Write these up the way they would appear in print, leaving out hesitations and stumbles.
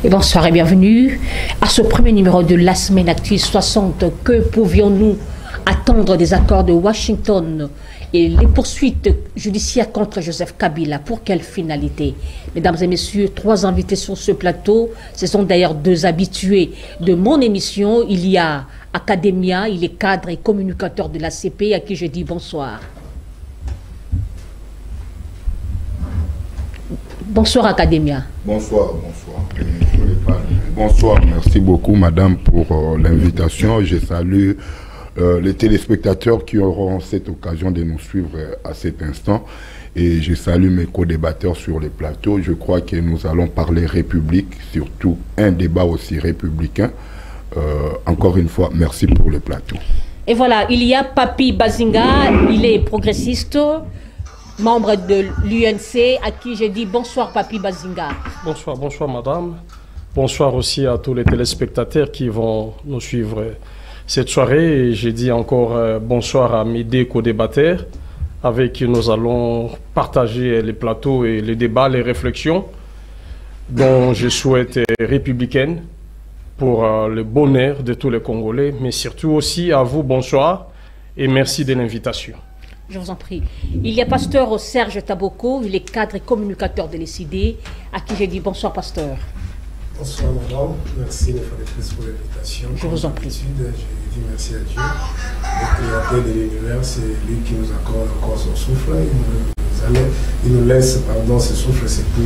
Et bonsoir et bienvenue à ce premier numéro de la semaine active 60. Que pouvions-nous attendre des accords de Washington et les poursuites judiciaires contre Joseph Kabila? Pour quelle finalité? Mesdames et messieurs, 3 invités sur ce plateau. Ce sont d'ailleurs 2 habitués de mon émission. Il y a Academia, il est cadre et communicateur de la CP, à qui je dis bonsoir. Bonsoir Academia. Bonsoir, bonsoir. Bonsoir, merci beaucoup madame pour l'invitation. Je salue les téléspectateurs qui auront cette occasion de nous suivre à cet instant. Et je salue mes co-débatteurs sur les plateaux. Je crois que nous allons parler République, surtout un débat aussi républicain. Encore une fois, merci pour le plateau. Et voilà, il y a Papi Bazinga, il est progressiste, membre de l'UNC, à qui je dis bonsoir Papi Bazinga. Bonsoir, bonsoir madame. Bonsoir aussi à tous les téléspectateurs qui vont nous suivre cette soirée. Et je dis encore bonsoir à mes 2 co-débatteurs avec qui nous allons partager les plateaux et les débats, les réflexions dont je souhaite républicaines pour le bonheur de tous les Congolais, mais surtout aussi à vous, bonsoir et merci de l'invitation. Je vous en prie. Il y a pasteur Serge Taboko, il est cadre et communicateur de l'ECD, à qui j'ai dit bonsoir pasteur. Bonsoir madame, merci une fois de plus pour l'invitation. Je vous en prie. J'ai dit merci à Dieu, le créateur de l'univers, c'est lui qui nous accorde encore son souffle. Il nous laisse, pardon, ce souffle, c'est pour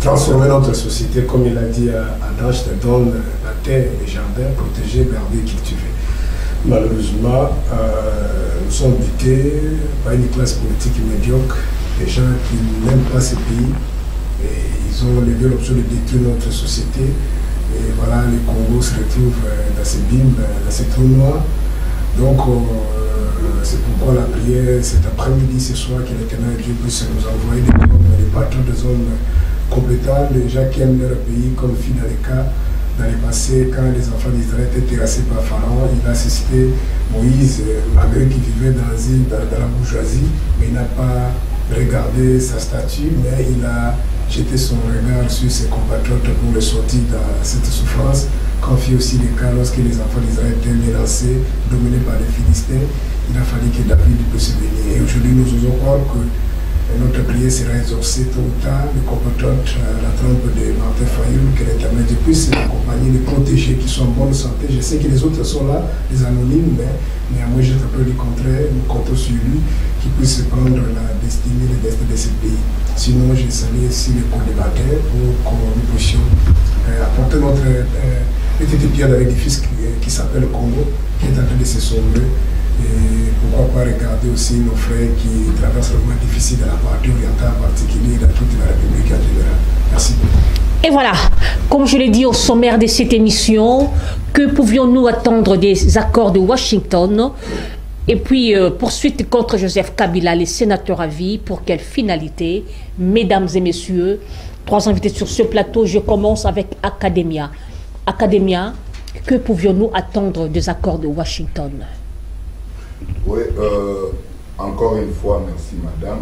transformer notre société, comme il a dit à Adam, je te donne la terre et les jardins, protéger, garder, cultiver. Malheureusement, nous sommes butés par une classe politique médiocre, des gens qui n'aiment pas ce pays, et ils ont levé l'option de détruire notre société. Et voilà, le Congo se retrouve dans ces bimes, dans ces trous noirs. Donc, c'est pourquoi la prière cet après-midi, ce soir, que l'Éternel Dieu puisse nous envoyer des hommes, des patrons, des hommes compétents, des gens qui aiment leur pays, comme fut dans les cas. Dans le passé, quand les enfants d'Israël étaient terrassés par Pharaon, il a assisté Moïse, malgré qu'il vivait dans la bourgeoisie, mais il n'a pas regardé sa statue, mais il a jeté son regard sur ses compatriotes pour les sortir dans cette souffrance. Quand fit aussi le cas lorsque les enfants d'Israël étaient menacés, dominés par les Philistins, il a fallu que David puisse venir. Et aujourd'hui, nous osons croire que notre prière sera exaucée tôt ou tard. Le compatriote, la trompe de Martin Fayoum, que l'Éternel puisse l'accompagner, les protéger, qui sont en bonne santé. Je sais que les autres sont là, les anonymes, mais néanmoins, j'ai peur du contraire. Nous comptons sur lui, qui puisse prendre la destinée, le destin de ce pays. Sinon, je salue ici les co-débatteurs pour que nous puissions apporter notre petite pierre de l'édifice qui s'appelle Congo, qui est en train de se sombrer. Et pourquoi pas regarder aussi nos frères qui traversent le moment difficile de la partie orientale en particulier, dans toute la République en général. Merci beaucoup. Et voilà, comme je l'ai dit au sommaire de cette émission, que pouvions-nous attendre des accords de Washington? Et puis, poursuite contre Joseph Kabila, les sénateurs à vie, pour quelle finalité? Mesdames et messieurs, 3 invités sur ce plateau, je commence avec Academia. Academia, que pouvions-nous attendre des accords de Washington? Oui, encore une fois, merci madame.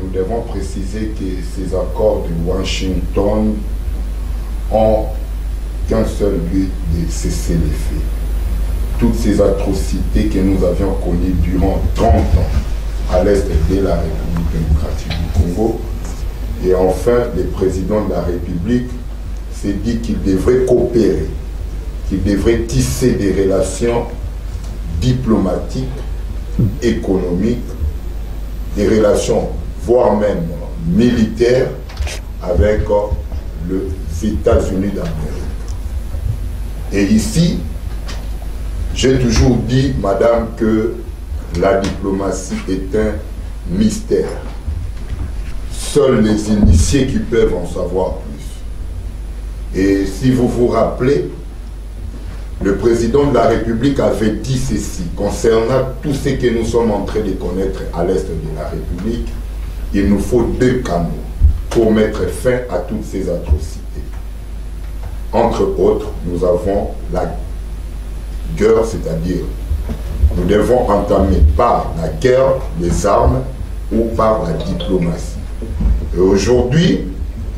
Nous devons préciser que ces accords de Washington ont qu'un seul but de cesser les faits. Toutes ces atrocités que nous avions connues durant 30 ans à l'est de la République démocratique du Congo. Et enfin, le président de la République s'est dit qu'il devrait coopérer, qu'il devrait tisser des relations diplomatiques, économiques, des relations, voire même militaires, avec les États-Unis d'Amérique. Et ici, j'ai toujours dit, madame, que la diplomatie est un mystère. Seuls les initiés qui peuvent en savoir plus. Et si vous vous rappelez, le président de la République avait dit ceci concernant tout ce que nous sommes en train de connaître à l'est de la République. Il nous faut 2 canaux pour mettre fin à toutes ces atrocités. Entre autres, nous avons la guerre, c'est-à-dire nous devons entamer par la guerre, les armes ou par la diplomatie. Et aujourd'hui,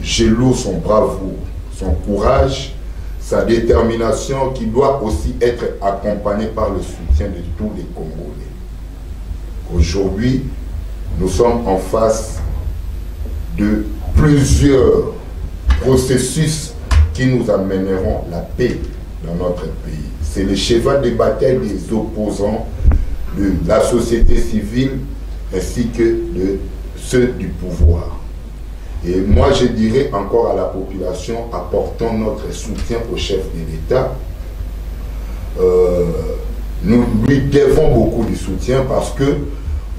je loue son bravoure, son courage, sa détermination qui doit aussi être accompagnée par le soutien de tous les Congolais. Aujourd'hui, nous sommes en face de plusieurs processus qui nous amèneront la paix dans notre pays. C'est le cheval de bataille des opposants, de la société civile ainsi que de ceux du pouvoir. Et moi je dirais encore à la population, apportons notre soutien au chef de l'État. Nous lui devons beaucoup de soutien parce que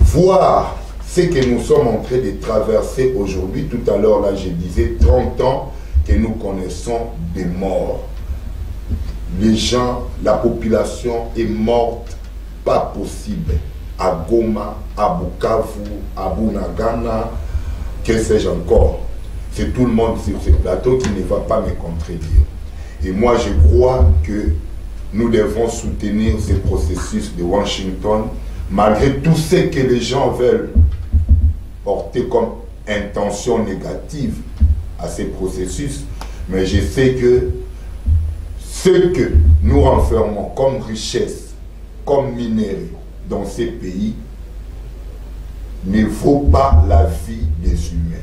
voir ce que nous sommes en train de traverser aujourd'hui, tout à l'heure là je disais 30 ans que nous connaissons des morts. Les gens, la population est morte, pas possible. À Goma, à Bukavu, à Bunagana, que sais-je encore. C'est tout le monde sur ce plateau qui ne va pas me contredire. Et moi je crois que nous devons soutenir ce processus de Washington, malgré tout ce que les gens veulent porter comme intention négative à ces processus. Mais je sais que ce que nous renfermons comme richesse, comme minerai dans ces pays, ne vaut pas la vie des humains.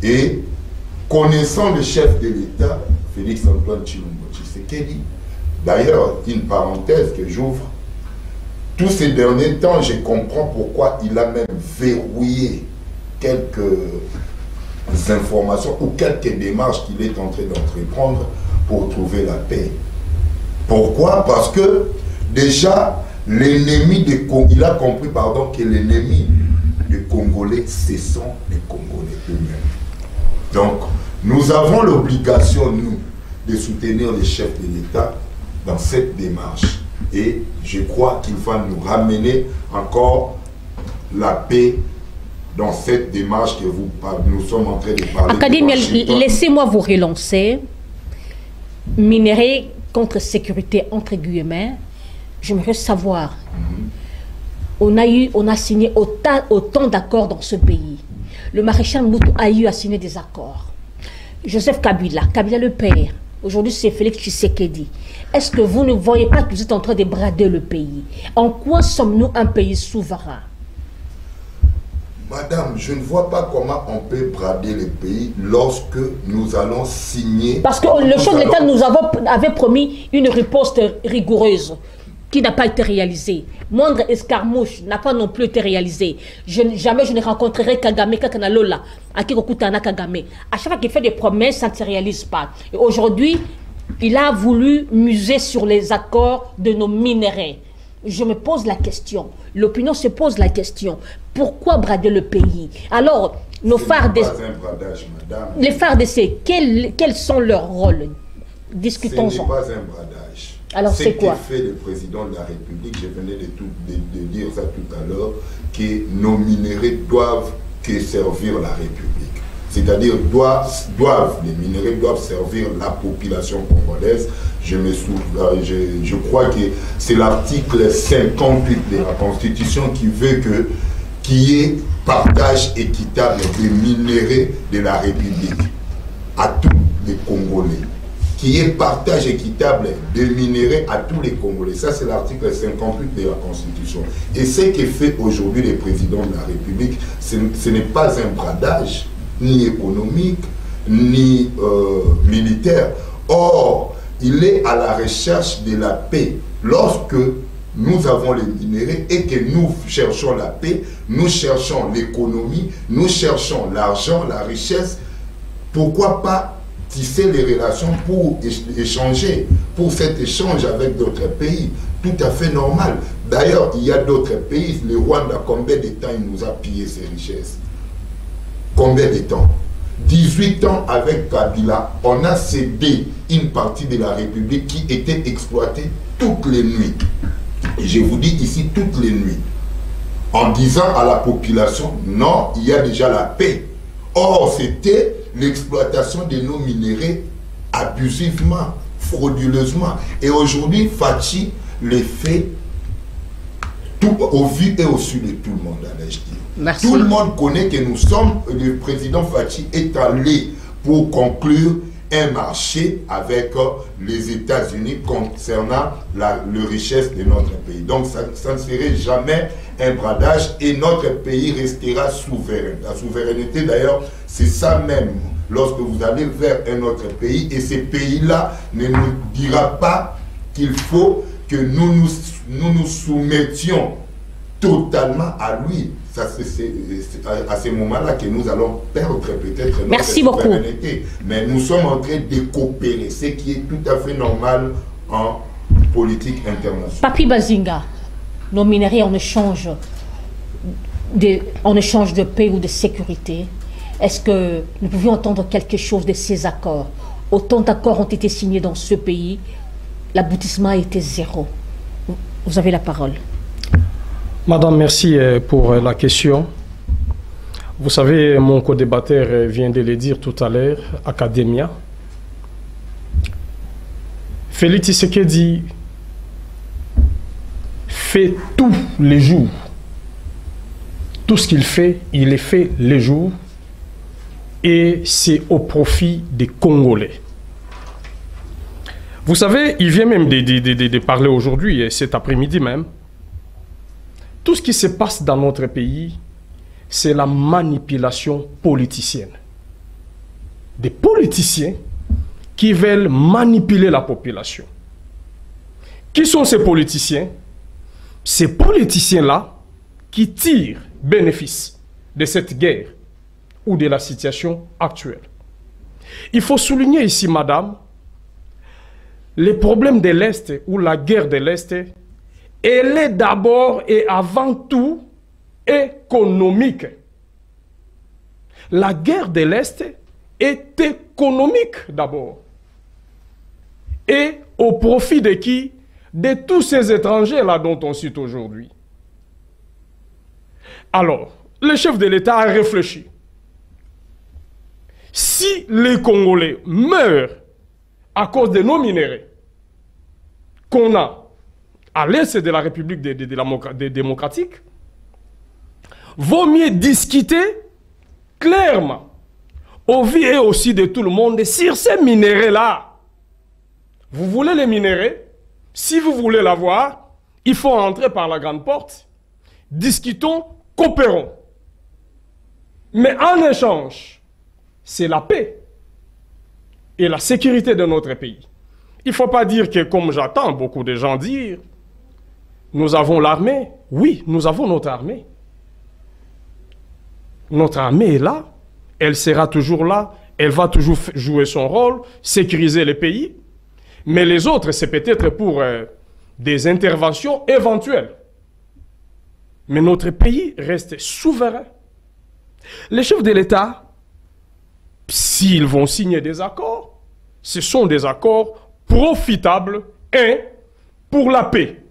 Et connaissant le chef de l'État, Félix-Antoine Tshilombo Tshisekedi, d'ailleurs, une parenthèse que j'ouvre, tous ces derniers temps, je comprends pourquoi il a même verrouillé quelques informations ou quelques démarches qu'il est en train d'entreprendre pour trouver la paix. Pourquoi? Parce que déjà, l'ennemi des Congolais, il a compris, pardon, que l'ennemi des Congolais, ce sont les Congolais eux-mêmes. Donc, nous avons l'obligation, nous, de soutenir les chefs de l'État dans cette démarche. Et je crois qu'il va nous ramener encore la paix dans cette démarche que nous sommes en train de parler. Académie, laissez-moi vous relancer. Minerai contre sécurité, entre guillemets, j'aimerais savoir, on a signé autant d'accords dans ce pays. Le maréchal Mobutu a eu à signer des accords. Joseph Kabila le père, aujourd'hui c'est Félix Tshisekedi. Est-ce que vous ne voyez pas que vous êtes en train de brader le pays? En quoi sommes-nous un pays souverain? Madame, je ne vois pas comment on peut brader le pays lorsque nous allons signer... Parce que le chef de l'État nous avait promis une riposte rigoureuse qui n'a pas été réalisée. Moindre escarmouche n'a pas non plus été réalisée. Jamais je ne rencontrerai Kagame, Kakanalola, Akirokutana Kagame. À chaque fois qu'il fait des promesses, ça ne se réalise pas. Et aujourd'hui, il a voulu muser sur les accords de nos minéraux. Je me pose la question, l'opinion se pose la question, pourquoi brader le pays? Alors, nos phares d'essai, les phares d'essai, quels sont leurs rôles? Discutons-en. Ce n'est pas un bradage. Alors c'est quoi? Ce que fait le président de la République, je venais de dire ça tout à l'heure, que nos minéraux doivent que servir la République. C'est-à-dire les minéraux doivent servir la population congolaise. Je crois que c'est l'article 58 de la Constitution qui veut qu'il y ait partage équitable des minéraux de la République à tous les Congolais. Qu'il y ait partage équitable des minéraux à tous les Congolais. Ça, c'est l'article 58 de la Constitution. Et ce que fait aujourd'hui le président de la République, ce n'est pas un bradage, ni économique, ni militaire. Or, il est à la recherche de la paix. Lorsque nous avons les minéraux et que nous cherchons la paix, nous cherchons l'économie, nous cherchons l'argent, la richesse, pourquoi pas tisser les relations pour échanger, pour cet échange avec d'autres pays? Tout à fait normal. D'ailleurs, il y a d'autres pays. Le Rwanda, combien de temps il nous a pillé ses richesses? Combien de temps? 18 ans avec Kabila, on a cédé une partie de la République qui était exploitée toutes les nuits. Et je vous dis ici toutes les nuits. En disant à la population, non, il y a déjà la paix. Or, c'était l'exploitation de nos minéraux abusivement, frauduleusement. Et aujourd'hui, Fachi le fait tout, au vu et au su de tout le monde, allais-je dire. Merci. Tout le monde connaît que nous sommes, le président Fachi est allé pour conclure un marché avec les États-Unis concernant la richesse de notre pays. Donc ça ne serait jamais un bradage et notre pays restera souverain. La souveraineté d'ailleurs, c'est ça même. Lorsque vous allez vers un autre pays et ce pays-là ne nous dira pas qu'il faut que nous nous soumettions totalement à lui. C'est à ce moment-là que nous allons perdre peut-être notre souveraineté. Mais nous sommes en train de coopérer, ce qui est tout à fait normal en politique internationale. Papi Bazinga, nos minerais en échange de paix ou de sécurité, est-ce que nous pouvions entendre quelque chose de ces accords? Autant d'accords ont été signés dans ce pays, l'aboutissement a été zéro. Vous avez la parole. Madame, merci pour la question. Vous savez, mon co-débatteur vient de le dire tout à l'heure, Academia. Félix Tshisekedi fait tous les jours. Tout ce qu'il fait, il le fait les jours. Et c'est au profit des Congolais. Vous savez, il vient même de parler aujourd'hui, cet après-midi même. Tout ce qui se passe dans notre pays, c'est la manipulation politicienne. Des politiciens qui veulent manipuler la population. Qui sont ces politiciens? Ces politiciens-là qui tirent bénéfice de cette guerre ou de la situation actuelle. Il faut souligner ici, madame, les problèmes de l'Est ou la guerre de l'Est, elle est d'abord et avant tout économique. La guerre de l'Est est économique d'abord. Et au profit de qui? De tous ces étrangers-là dont on cite aujourd'hui. Alors, le chef de l'État a réfléchi. Si les Congolais meurent à cause de nos minéraux qu'on a à l'est de la République démocratique, vaut mieux discuter clairement au vu et aussi de tout le monde sur ces minéraux-là. Vous voulez les minéraux? Si vous voulez l'avoir, il faut entrer par la grande porte. Discutons, coopérons. Mais en échange, c'est la paix et la sécurité de notre pays. Il ne faut pas dire que, comme j'entends beaucoup de gens dire, nous avons l'armée. Oui, nous avons notre armée. Notre armée est là. Elle sera toujours là. Elle va toujours jouer son rôle, sécuriser le pays. Mais les autres, c'est peut-être pour des interventions éventuelles. Mais notre pays reste souverain. Les chefs de l'État, s'ils vont signer des accords, ce sont des accords profitables, un, pour la paix,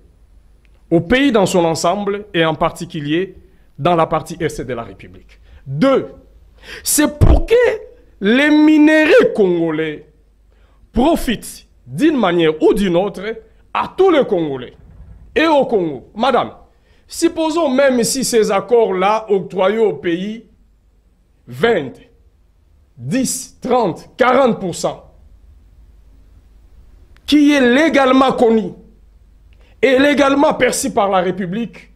au pays dans son ensemble et en particulier dans la partie est de la République. Deux, c'est pour que les minéraux congolais profitent d'une manière ou d'une autre à tous les Congolais et au Congo. Madame, supposons même si ces accords-là octroyaient au pays 20, 10, 30, 40%, qui est légalement connu et légalement perçu par la République,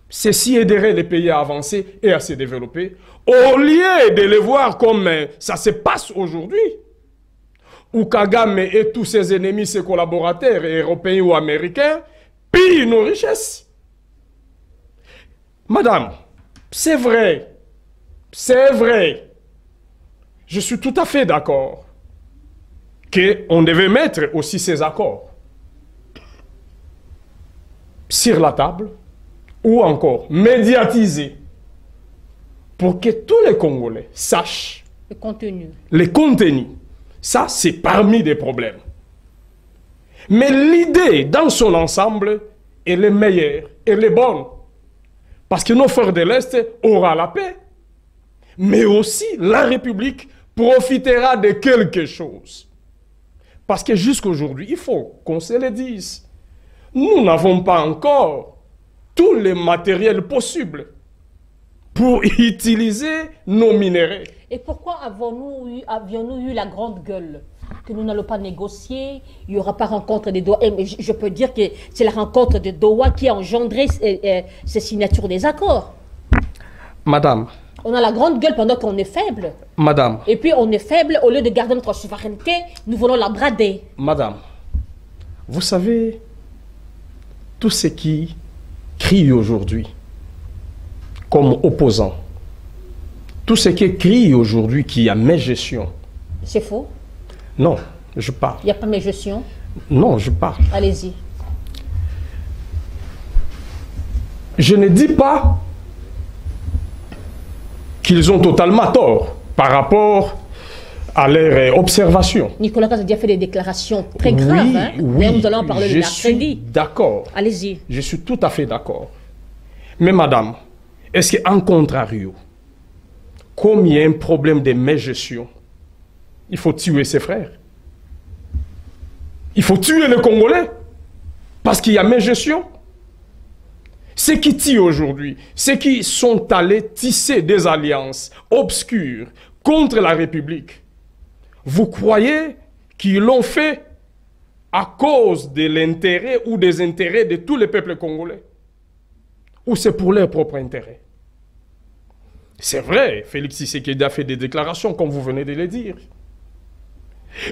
ceci aiderait les pays à avancer et à se développer, au lieu de les voir comme ça se passe aujourd'hui, où Kagame et tous ses ennemis, ses collaborateurs, européens ou américains, pillent nos richesses. Madame, c'est vrai, je suis tout à fait d'accord qu'on devait mettre aussi ces accords sur la table ou encore médiatiser pour que tous les Congolais sachent les contenus. Ça, c'est parmi des problèmes. Mais l'idée, dans son ensemble, elle est meilleure, elle est bonne. Parce que nos frères de l'Est auront la paix. Mais aussi, la République profitera de quelque chose. Parce que jusqu'aujourd'hui, il faut qu'on se le dise. Nous n'avons pas encore tous les matériels possibles pour utiliser nos minéraux. Et pourquoi avions-nous eu la grande gueule que nous n'allons pas négocier, il n'y aura pas rencontre des Doha. Et je peux dire que c'est la rencontre de Doha qui a engendré ces signatures des accords. Madame. On a la grande gueule pendant qu'on est faible. Madame. Et puis on est faible, au lieu de garder notre souveraineté, nous voulons la brader. Madame, vous savez, tout ce qui crie aujourd'hui comme opposant, tout ce qui crie aujourd'hui qu'il y a mégestion. C'est faux. Non, je parle. Il n'y a pas mégestion. Non, je parle. Allez-y. Je ne dis pas qu'ils ont totalement tort par rapport à leurs observations. Nicolas Caz a déjà fait des déclarations très graves. Oui, hein? oui, nous allons en parler le mercredi. D'accord. Allez-y. Je suis tout à fait d'accord. Mais madame, est-ce qu'en contrario, comme il y a un problème de mégestion, il faut tuer ses frères? Il faut tuer les Congolais parce qu'il y a mégestion? Ceux qui tirent aujourd'hui, ceux qui sont allés tisser des alliances obscures contre la République, vous croyez qu'ils l'ont fait à cause de l'intérêt ou des intérêts de tous les peuples congolais? Ou c'est pour leur propre intérêt? C'est vrai, Félix Tshisekedi a fait des déclarations, comme vous venez de le dire.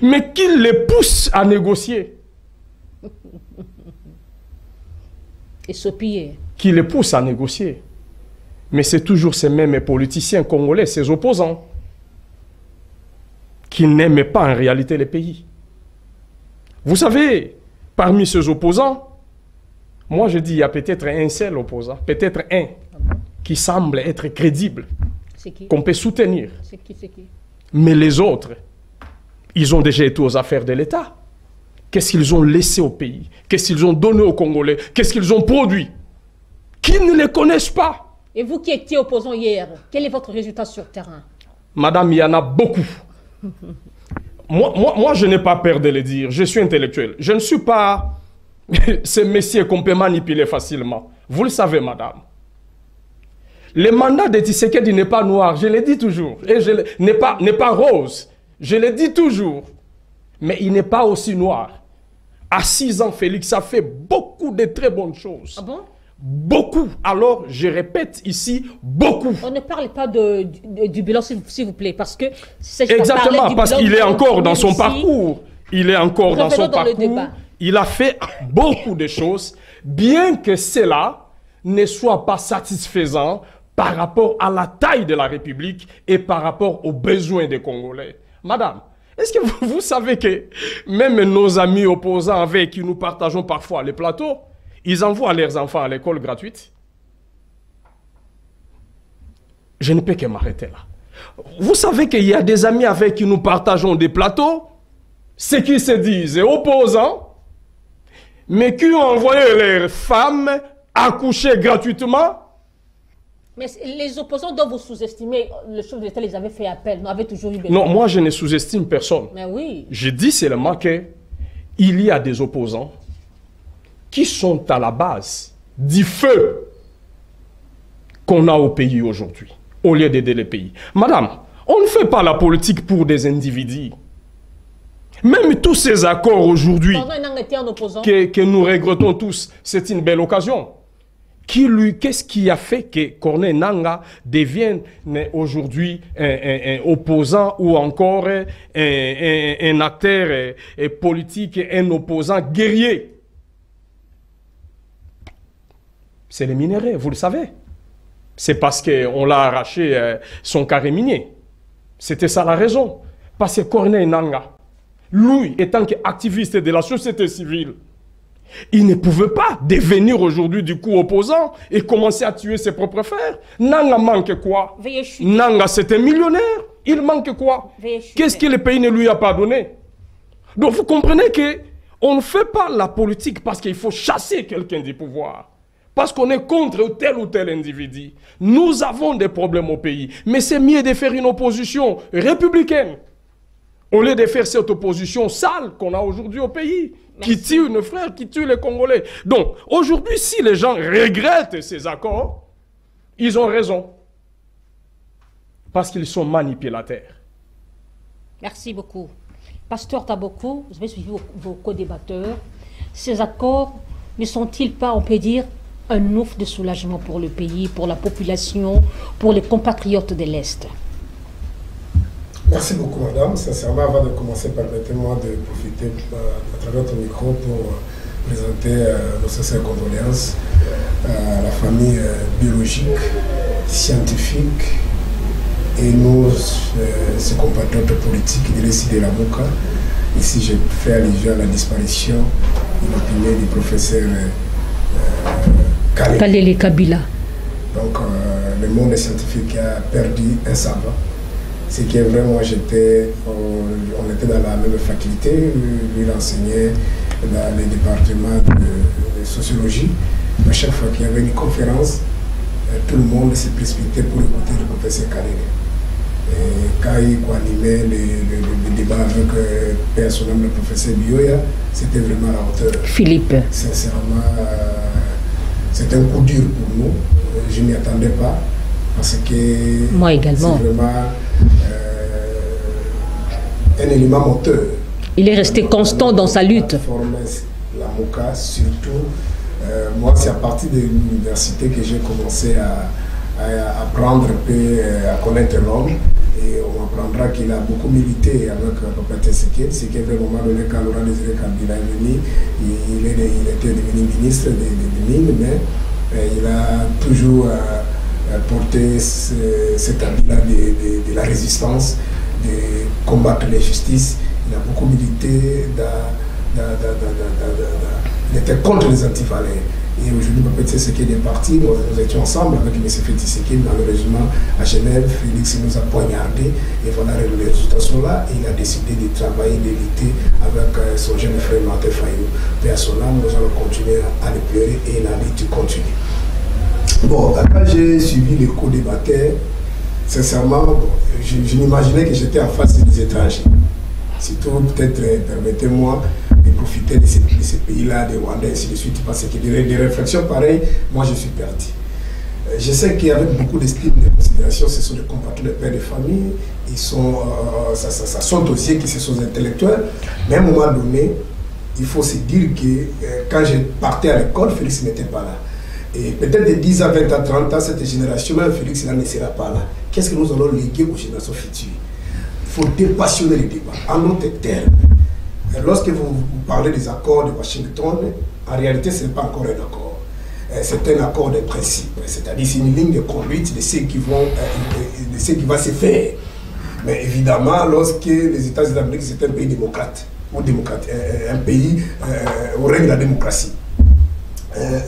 Mais qu'il les pousse à négocier. Et s'opiller. Qui les pousse à négocier. Mais c'est toujours ces mêmes politiciens congolais, ces opposants, qui n'aiment pas en réalité les pays. Vous savez, parmi ces opposants, moi je dis il y a peut-être un seul opposant, peut-être un, qui semble être crédible, qu'on peut soutenir. C'est qui? Mais les autres, ils ont déjà été aux affaires de l'État. Qu'est-ce qu'ils ont laissé au pays? Qu'est-ce qu'ils ont donné aux Congolais? Qu'est-ce qu'ils ont produit? Qui ne les connaissent pas? Et vous qui étiez opposant hier, quel est votre résultat sur terrain? Madame, il y en a beaucoup. Moi, je n'ai pas peur de le dire. Je suis intellectuel. Je ne suis pas ces messieurs qu'on peut manipuler facilement. Vous le savez, madame. Le mandat de Tshisekedi n'est pas noir, je le dis toujours. Et n'est pas rose, je le dis toujours. Mais il n'est pas aussi noir. À 6 ans, Félix a fait beaucoup de très bonnes choses. Ah bon? Beaucoup. Alors, je répète ici, beaucoup. On ne parle pas du bilan, s'il vous plaît, parce que... Exactement, parce qu'il est encore dans son parcours. Il est encore dans son parcours. Il a fait beaucoup de choses, bien que cela ne soit pas satisfaisant par rapport à la taille de la République et par rapport aux besoins des Congolais. Madame, est-ce que vous savez que même nos amis opposants avec qui nous partageons parfois les plateaux, ils envoient leurs enfants à l'école gratuite? Je ne peux que m'arrêter là. Vous savez qu'il y a des amis avec qui nous partageons des plateaux, ceux qui se disent opposants, mais qui ont envoyé leurs femmes accoucher gratuitement. Mais les opposants dont vous sous-estimez, le chef de l'État les avait fait appel, n'avait toujours eu besoin. Non, moi je ne sous-estime personne. Mais oui. Je dis seulement qu'il y a des opposants qui sont à la base du feu qu'on a au pays aujourd'hui, au lieu d'aider les pays. Madame, on ne fait pas la politique pour des individus. Même tous ces accords aujourd'hui que nous regrettons tous, c'est une belle occasion. Qu'est-ce qui a fait que Corneille Nangaa devienne aujourd'hui un opposant ou encore un acteur politique, un opposant guerrier? C'est les minéraux, vous le savez. C'est parce qu'on l'a arraché son carré minier. C'était ça la raison. Parce que Corneille Nangaa, lui, étant activiste de la société civile, il ne pouvait pas devenir aujourd'hui du coup opposant et commencer à tuer ses propres frères. Nangaa manque quoi? Nangaa, c'est un millionnaire. Il manque quoi? Qu'est-ce que le pays ne lui a pas donné? Donc vous comprenez qu'on ne fait pas la politique parce qu'il faut chasser quelqu'un du pouvoir. Parce qu'on est contre tel ou tel individu. Nous avons des problèmes au pays. Mais c'est mieux de faire une opposition républicaine au lieu de faire cette opposition sale qu'on a aujourd'hui au pays. Merci. Qui tue nos frères, qui tue les Congolais. Donc, aujourd'hui, si les gens regrettent ces accords, ils ont raison. parce qu'ils sont manipulateurs. Merci beaucoup. Pasteur Taboko, vous avez suivi vos co-débatteurs. Ces accords ne sont-ils pas, on peut dire, un ouf de soulagement pour le pays, pour la population, pour les compatriotes de l'Est? Merci beaucoup, madame. Sincèrement, avant de commencer, permettez-moi de profiter à travers ton micro pour présenter nos sincères condoléances à la famille biologique, scientifique et nos ses compatriotes politiques de l'Est de la Mouka. Ici, je fais allusion à la disparition inopinée du professeur Kalele Kabila. Donc, le monde scientifique a perdu un savant. C'est que vraiment, on était dans la même faculté, lui il enseignait dans les départements de sociologie. À chaque fois qu'il y avait une conférence, tout le monde s'est précipité pour écouter le professeur Kalele. Et quand il animait le débat avec personnellement le professeur Bioya, c'était vraiment à la hauteur. Philippe. Sincèrement, c'est un coup dur pour nous. Je n'y attendais pas. Parce que moi également. C'est vraiment un élément moteur. Il est resté constant dans sa lutte. La Mouka, surtout, moi c'est à partir de l'université que j'ai commencé à apprendre un peu, à connaître l'homme. Et on apprendra qu'il a beaucoup milité avec Papa Tshisekedi. C'est qu'à un moment donné, quand Laurent Désiré Kabila est venu, il était devenu ministre des Mines, mais il a toujours porté cet habit-là de la résistance, de combattre l'injustice. Il a beaucoup milité, il était contre les antivaleurs. Et aujourd'hui, Papa Tshisekedi est parti, nous étions ensemble avec M. Tshisekedi, malheureusement à Genève, Félix nous a poignardé, et voilà, les résultats sont là, et il a décidé de travailler, de lutter avec son jeune frère Martin Fayou. Père à son âme, nous allons continuer à le pleurer, et la lutte continue. Bon, quand j'ai suivi les co-débatteurs, sincèrement, je m'imaginais que j'étais en face des étrangers. Surtout, peut-être, permettez-moi de profiter de ces pays-là, des Rwandais, et ainsi de suite, parce que des réflexions pareilles, moi je suis perdu. Je sais qu'avec beaucoup d'estime et de considération, ce sont des compatriotes de pères de famille, ils sont, ça sont dossiers qui se sont intellectuels, mais à un moment donné, il faut se dire que quand je partais à l'école, Félix n'était pas là. Et peut-être de 10 à 20 à 30 ans, cette génération, même Félix ne sera pas là. Qu'est-ce que nous allons léguer aux générations futures? Il faut dépassionner les débats, en notre terme. Lorsque vous parlez des accords de Washington, en réalité, ce n'est pas encore un accord. C'est un accord de principe, c'est-à-dire c'est une ligne de conduite de ce qui va se faire. Mais évidemment, lorsque les États-Unis d'Amérique, c'est un pays démocrate, ou un pays où règne la démocratie.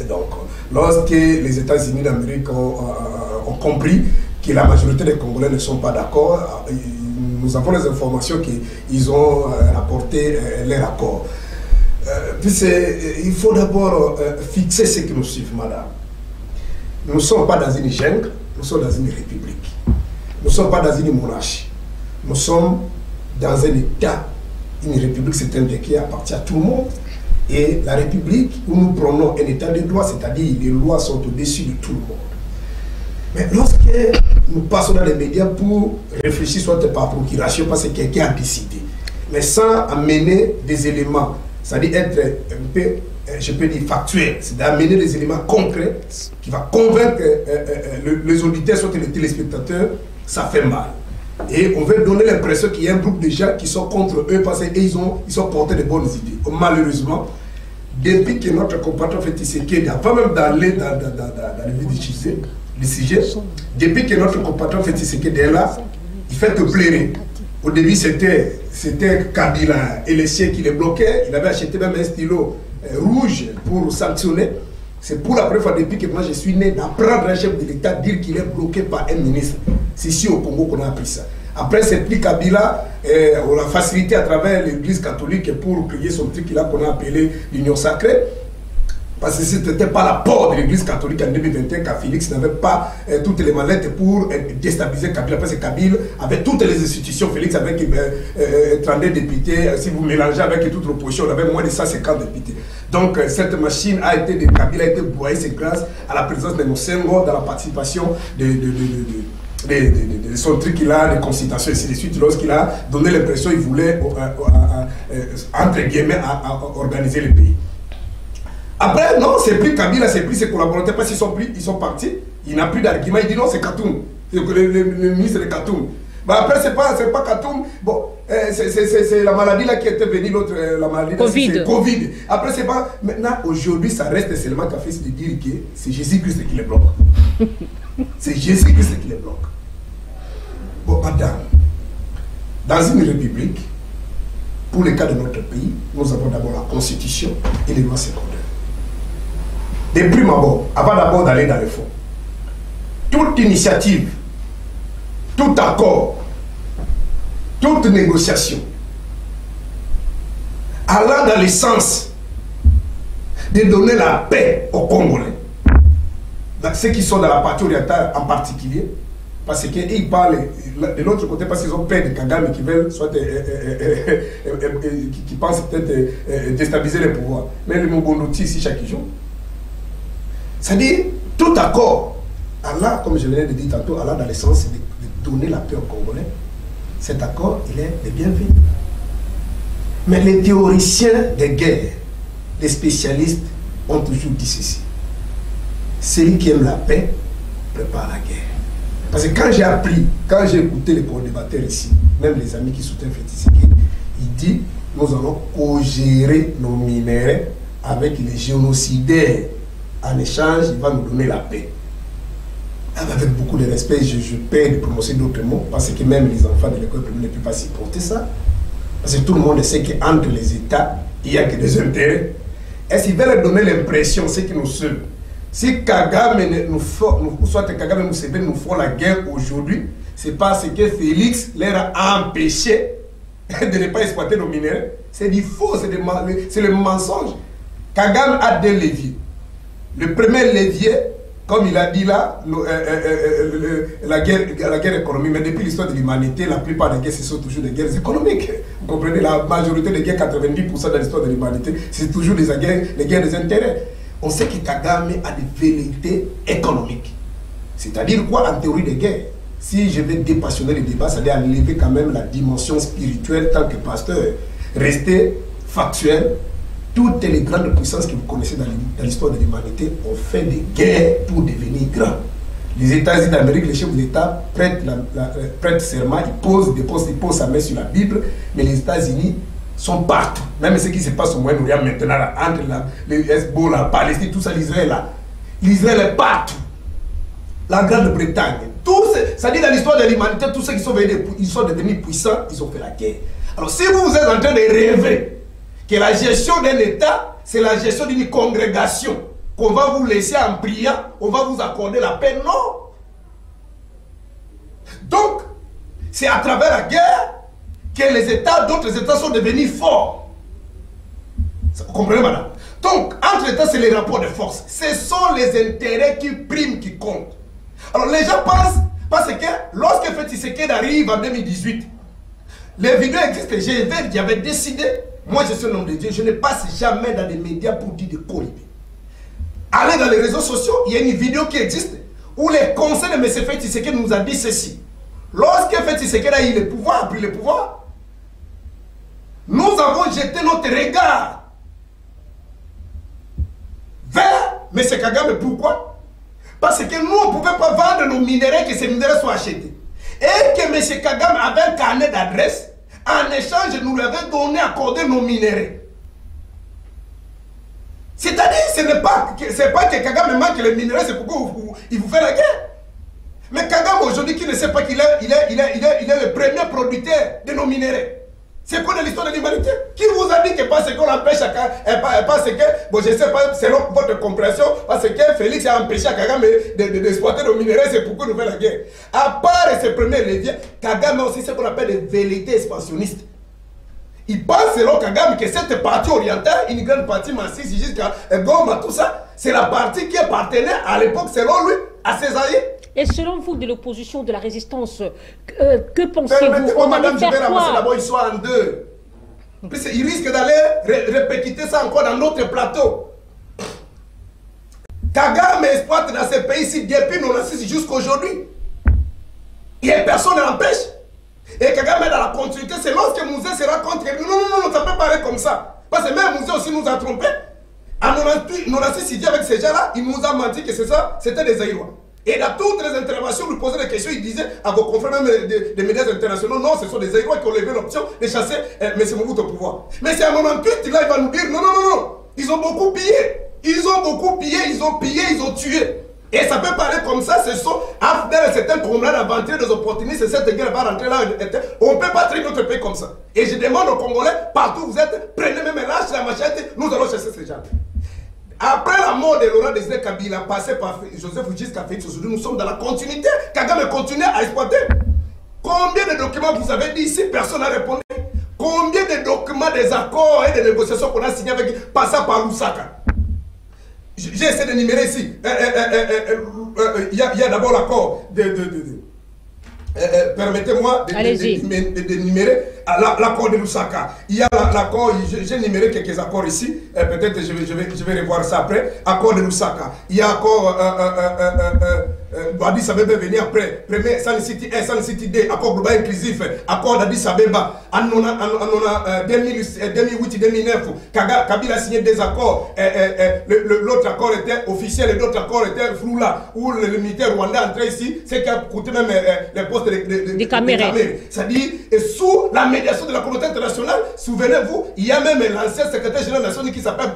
Donc, lorsque les États-Unis d'Amérique ont compris que la majorité des Congolais ne sont pas d'accord, nous avons les informations qu'ils ont rapporté leur accord. Puis il faut d'abord fixer ce qui nous suit, madame. Nous ne sommes pas dans une jungle, nous sommes dans une république. Nous ne sommes pas dans une monarchie. Nous sommes dans un État. Une république, c'est un pays qui appartient à tout le monde. Et la république, où nous prenons un État de droit, c'est-à-dire les lois sont au-dessus de tout le monde. Mais lorsque nous passons dans les médias pour réfléchir soit par procuration, parce que quelqu'un a décidé, mais sans amener des éléments, c'est-à-dire être un peu, je peux dire, factuel, c'est d'amener des éléments concrets qui vont convaincre les auditeurs, soit les téléspectateurs, ça fait mal. Et on veut donner l'impression qu'il y a un groupe de gens qui sont contre eux parce qu'ils sont portés de bonnes idées. Malheureusement, depuis que notre compatriote fait Tshisekedi, avant même d'aller dans le vif du sujet, depuis que notre compatriote fait Tshisekedi est là, il fait que pleurer. Au début, c'était Kabila et les siens qui les bloquaient. Il avait acheté même un stylo rouge pour sanctionner. C'est pour la première fois depuis que moi je suis né d'apprendre un chef de l'État dire qu'il est bloqué par un ministre. C'est ici au Congo qu'on a appris ça. Après, c'est plus Kabila, on l'a facilité à travers l'église catholique pour créer son truc là qu'on a appelé l'Union sacrée. Parce que ce n'était pas l'apport de l'église catholique en 2021 quand Félix n'avait pas toutes les mallettes pour déstabiliser Kabila. Parce que Kabila avait toutes les institutions. Félix avec 32 députés. Si vous mélangez avec toute l'opposition, on avait moins de 150 députés. Donc cette machine a été Kabila a été broyée, c'est grâce à la présence de Mosengo dans la participation son truc qu'il a, les consultations, et ainsi de suite, lorsqu'il a donné l'impression qu'il voulait, entre guillemets, organiser le pays. Après, non, c'est plus Kabila, c'est plus ses collaborateurs, parce qu'ils sont partis, il n'a plus d'argument, il dit non, c'est Katoum, le ministre de Katoum. Bah après, c'est pas Katoum, bon, c'est la maladie là qui était venue, l'autre, la maladie là, Covid. Après, c'est pas, maintenant, aujourd'hui, ça reste seulement qu'à fait de dire que c'est Jésus-Christ qui les bloque. C'est Jésus-Christ qui les bloque. Bon, madame, dans une république, pour le cas de notre pays, nous avons d'abord la constitution et les lois secondaires. De prime abord, avant d'abord d'aller dans le fond, toute initiative, tout accord, toute négociation allant dans le sens de donner la paix aux Congolais, ceux qui sont dans la partie orientale en particulier, parce qu'ils parlent de l'autre côté, parce qu'ils ont peur de Kagame qui veulent soit qui pensent peut-être déstabiliser le pouvoir. Mais le Mobonouti ici chaque jour. C'est-à-dire, tout accord, Allah, comme je viens de dire tantôt, Allah dans le sens de donner la paix aux Congolais, cet accord, il est le bienvenu. Mais les théoriciens de guerre, les spécialistes, ont toujours dit ceci. Celui qui aime la paix prépare la guerre. Parce que quand j'ai appris, quand j'ai écouté les co-débatteurs ici, même les amis qui soutiennent Fétissiké, il dit, nous allons co-gérer nos minéraux avec les génocidaires. En échange, il va nous donner la paix. Avec beaucoup de respect, je perds de prononcer d'autres mots, parce que même les enfants de l'école primaire ne peuvent pas supporter ça. Parce que tout le monde sait qu'entre les États, il n'y a que des intérêts. Est-ce qu'ils veulent donner l'impression, c'est que nous sommes, si Kagame soit Kagame Museveni nous font la guerre aujourd'hui, c'est parce que Félix leur a empêché de ne pas exploiter nos minéraux. C'est du faux, c'est le mensonge. Kagame a deux leviers. Le premier levier, comme il a dit là, la guerre économique, mais depuis l'histoire de l'humanité, la plupart des guerres, ce sont toujours des guerres économiques. Vous comprenez, la majorité des guerres, 90% de l'histoire de l'humanité, c'est toujours les guerres des intérêts. On sait que Kagame a des velléités économiques. C'est-à-dire quoi en théorie de guerre? Si je vais dépassionner le débat, ça veut enlever quand même la dimension spirituelle tant que pasteur. Rester factuel. Toutes les grandes puissances que vous connaissez dans l'histoire de l'humanité ont fait des guerres pour devenir grands. Les États-Unis d'Amérique, les chefs d'État prêtent serment, ils posent sa main sur la Bible, mais les États-Unis sont partout. Même ce qui se passe au Moyen-Orient maintenant, là, entre les Hezbollah, la Palestine, tout ça, l'Israël là. L'Israël est partout. La Grande-Bretagne, c'est-à-dire dans l'histoire de l'humanité, tous ceux qui sont venus, ils sont devenus puissants, ils ont fait la guerre. Alors si vous êtes en train de rêver que la gestion d'un État, c'est la gestion d'une congrégation, qu'on va vous laisser en priant, on va vous accorder la paix, non. Donc, c'est à travers la guerre que les États, d'autres États sont devenus forts. Vous comprenez, madame? Donc, entre États, c'est les rapports de force. Ce sont les intérêts qui priment, qui comptent. Alors, les gens pensent, parce que lorsque Fétissiké arrive en 2018, les vidéos existent, j'avais décidé. Moi, je suis un homme de Dieu, je ne passe jamais dans les médias pour dire de colibé. Allez dans les réseaux sociaux, il y a une vidéo qui existe où les conseils de M. Fétissiké nous a dit ceci. Lorsque Fétissiké a eu le pouvoir, a pris le pouvoir, nous avons jeté notre regard vers M. Kagame. Pourquoi? Parce que nous, on ne pouvait pas vendre nos minéraux, que ces minéraux soient achetés. Et que M. Kagame avait un carnet d'adresse. En échange, nous lui avons donné, accordé nos minéraux. C'est-à-dire, ce n'est pas que Kagame manque les minéraux, c'est pourquoi il vous fait la guerre. Mais Kagame aujourd'hui, qui ne sait pas qu'il est le premier producteur de nos minéraux. C'est quoi de l'histoire de l'humanité? Qui vous a dit que parce qu'on empêche parce que, bon, je ne sais pas, selon votre compréhension, parce que Félix a empêché Kagame d'exploiter nos minéraux, c'est pourquoi nous fait la guerre. À part ce premier levier, Kagame a aussi ce qu'on appelle des velléités expansionnistes. Il pense selon Kagame que cette partie orientale, une grande partie massive jusqu'à Goma, tout ça, c'est la partie qui appartenait à l'époque, selon lui, à ses alliés. Et selon vous, de l'opposition, de la résistance, que pensez-vous? On madame, allait faire je vais ramasser quoi? d'abord l'histoire en deux. Il risque d'aller répéter ça encore dans notre plateau. Kagame exploite dans ces pays-ci depuis 1996 jusqu'à aujourd'hui. Et personne ne l'empêche. Et Kagame est dans la continuité, c'est lorsque Mouzé sera contre lui. Non, ça peut paraître comme ça. Parce que même Mouzé aussi nous a trompés. En 96, il dit avec ces gens-là, il nous a menti que c'est ça, c'était des Aïrois. Et dans toutes les interventions, vous posez des questions, il disait à vos confrères même des médias internationaux, non, ce sont des Aïrois qui ont levé l'option de chasser M. Mobutu au pouvoir. Mais c'est à 98, là, il va nous dire, non, ils ont beaucoup pillé. Ils ont tué. Et ça peut parler comme ça, ce sont affaires certains problèmes d'aventure, des opportunistes, cette guerre va rentrer là. On ne peut pas traiter notre pays comme ça. Et je demande aux Congolais, partout où vous êtes, prenez même lâche la machette, nous allons chasser ces gens. Après la mort de Laurent Désiré Kabila, passé par Joseph jusqu'à Félix, aujourd'hui, nous sommes dans la continuité. Kagame continue à exploiter. Combien de documents vous avez dit ici, personne n'a répondu. Combien de documents, des accords et des négociations qu'on a signés avec passant par Lusaka. J'ai essayé de numérer ici. Il y a d'abord l'accord permettez-moi de numérer l'accord de Lusaka. Il y a l'accord, j'ai numéré quelques accords ici. Peut-être je vais revoir ça après. Accord de Lusaka. Il y a accord Addis Abeba venir après. Premier Sun City 1, Sun City 2, accord global inclusif. Accord d'Addis Abeba. En 2008-2009, Kabila a signé des accords. L'autre accord était officiel et l'autre accord était flou là. Où le militaire rwandais entré ici, c'est qui a coûté même les postes des caméras. C'est-à-dire, sous la médiation de la communauté internationale, souvenez-vous, il y a même l'ancien secrétaire général de la Nations qui s'appelle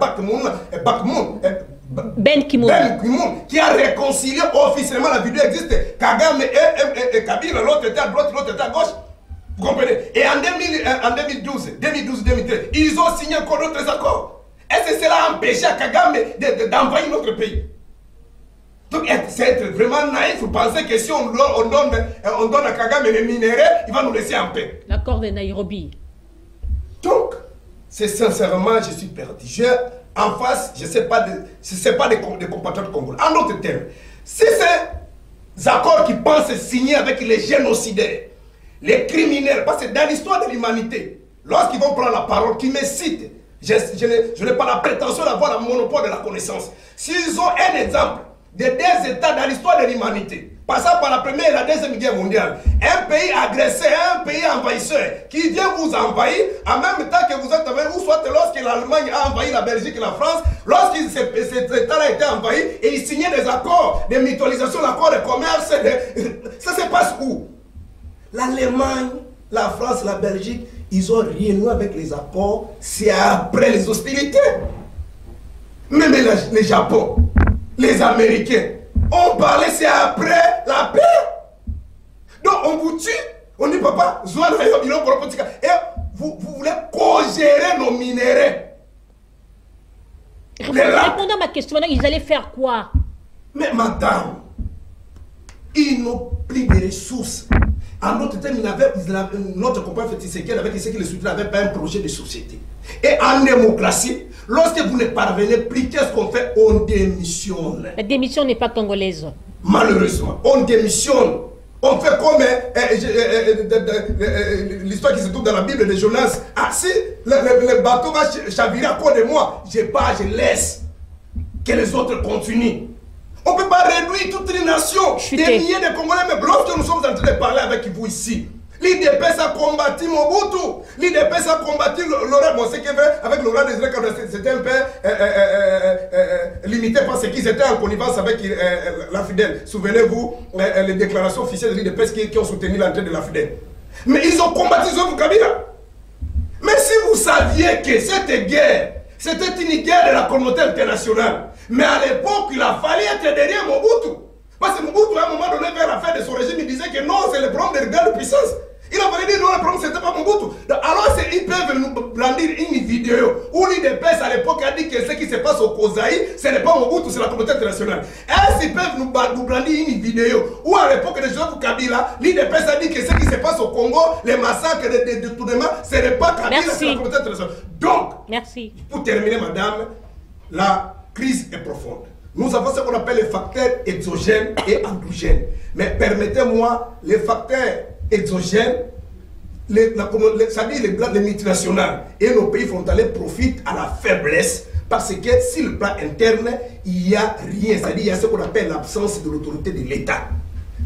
Ben Ki-moon, qui a réconcilié officiellement, la vidéo existe. Kagame et Kabila, l'autre était à droite, l'autre était à gauche. Vous comprenez? Et en 2012-2013, ils ont signé encore d'autres accords. Est-ce que cela a empêché à Kagame d'envahir notre pays? Donc c'est être vraiment naïf, vous pensez que si on donne à Kagame les minéraux, il va nous laisser en paix. L'accord de Nairobi. Donc, c'est sincèrement, je suis perdu. En face, je ne sais pas des compatriotes congolais. En d'autres termes, si ces accords qui pensent signer avec les génocidaires, les criminels, parce que dans l'histoire de l'humanité, lorsqu'ils vont prendre la parole, qu'ils me citent, je n'ai pas la prétention d'avoir le monopole de la connaissance. S'ils ont un exemple de deux États dans l'histoire de l'humanité, passant par la première et la deuxième guerre mondiale, un pays agressé, un pays envahisseur, qui vient vous envahir, en même temps que vous êtes envahi, ou soit lorsque l'Allemagne a envahi la Belgique et la France, lorsque cet État-là a été envahi, et ils signaient des accords de mutualisation, l'accord de commerce, ça se passe où? L'Allemagne, la France, la Belgique, ils ont renoué avec les accords, c'est après les hostilités. Même les Japon, les Américains, on parlait, c'est après la paix. Donc on vous tue, on dit papa, et vous voulez co-gérer nos minéraux. Répondez à ma question, ils allaient faire quoi? Mais madame, ils n'ont plus de ressources. En d'autres termes, notre compagnie Fétiséquel avec ceux qui le soutiennent n'avait pas un projet de société. Et en démocratie, lorsque vous ne parvenez plus, qu'est-ce qu'on fait? On démissionne. La démission n'est pas congolaise. Malheureusement, on démissionne. On fait comme l'histoire qui se trouve dans la Bible de Jonas. Ah, si le bateau va chavirer à cause de moi, je pars, je laisse. Que les autres continuent. On ne peut pas réduire toute une nation. Des milliers de Congolais, mais lorsque nous sommes en train de parler avec vous ici, l'IDPS a combattu Mobutu. L'IDPS a combattu Laurent. Bon, ce qu'il fait avec Laurent Désiré Kabila, c'était un peu limité parce qu'ils étaient en connivence avec la Fidèle. Souvenez-vous, les déclarations officielles de l'IDPS qui ont soutenu l'entrée de la Fidèle. Mais ils ont combattu Joseph Kabila. Mais si vous saviez que cette guerre, c'était une guerre de la communauté internationale. Mais à l'époque, il a fallu être derrière Mobutu. Parce que Mobutu, à un moment donné, vers la fin de son régime, il disait que non, c'est le problème de puissance. Il a fallu dire non, le problème, c'était pas Mobutu. Alors, ils peuvent nous brandir une vidéo où l'IDPS à l'époque a dit que ce qui se passe au Kozaï, ce n'est pas Mobutu, c'est la communauté internationale. Est-ce qu'ils peuvent nous brandir une vidéo où à l'époque de Joseph Kabila, l'IDPS a dit que ce qui se passe au Congo, les massacres, les détournements, ce n'est pas Kabila, c'est la communauté internationale. Donc, pour terminer, madame, la crise est profonde. Nous avons ce qu'on appelle les facteurs exogènes et endogènes. Mais permettez-moi, les facteurs exogènes, c'est-à-dire les multinationales et nos pays frontaliers profitent à la faiblesse parce que sur le plan interne, il n'y a rien. C'est-à-dire il y a ce qu'on appelle l'absence de l'autorité de l'État.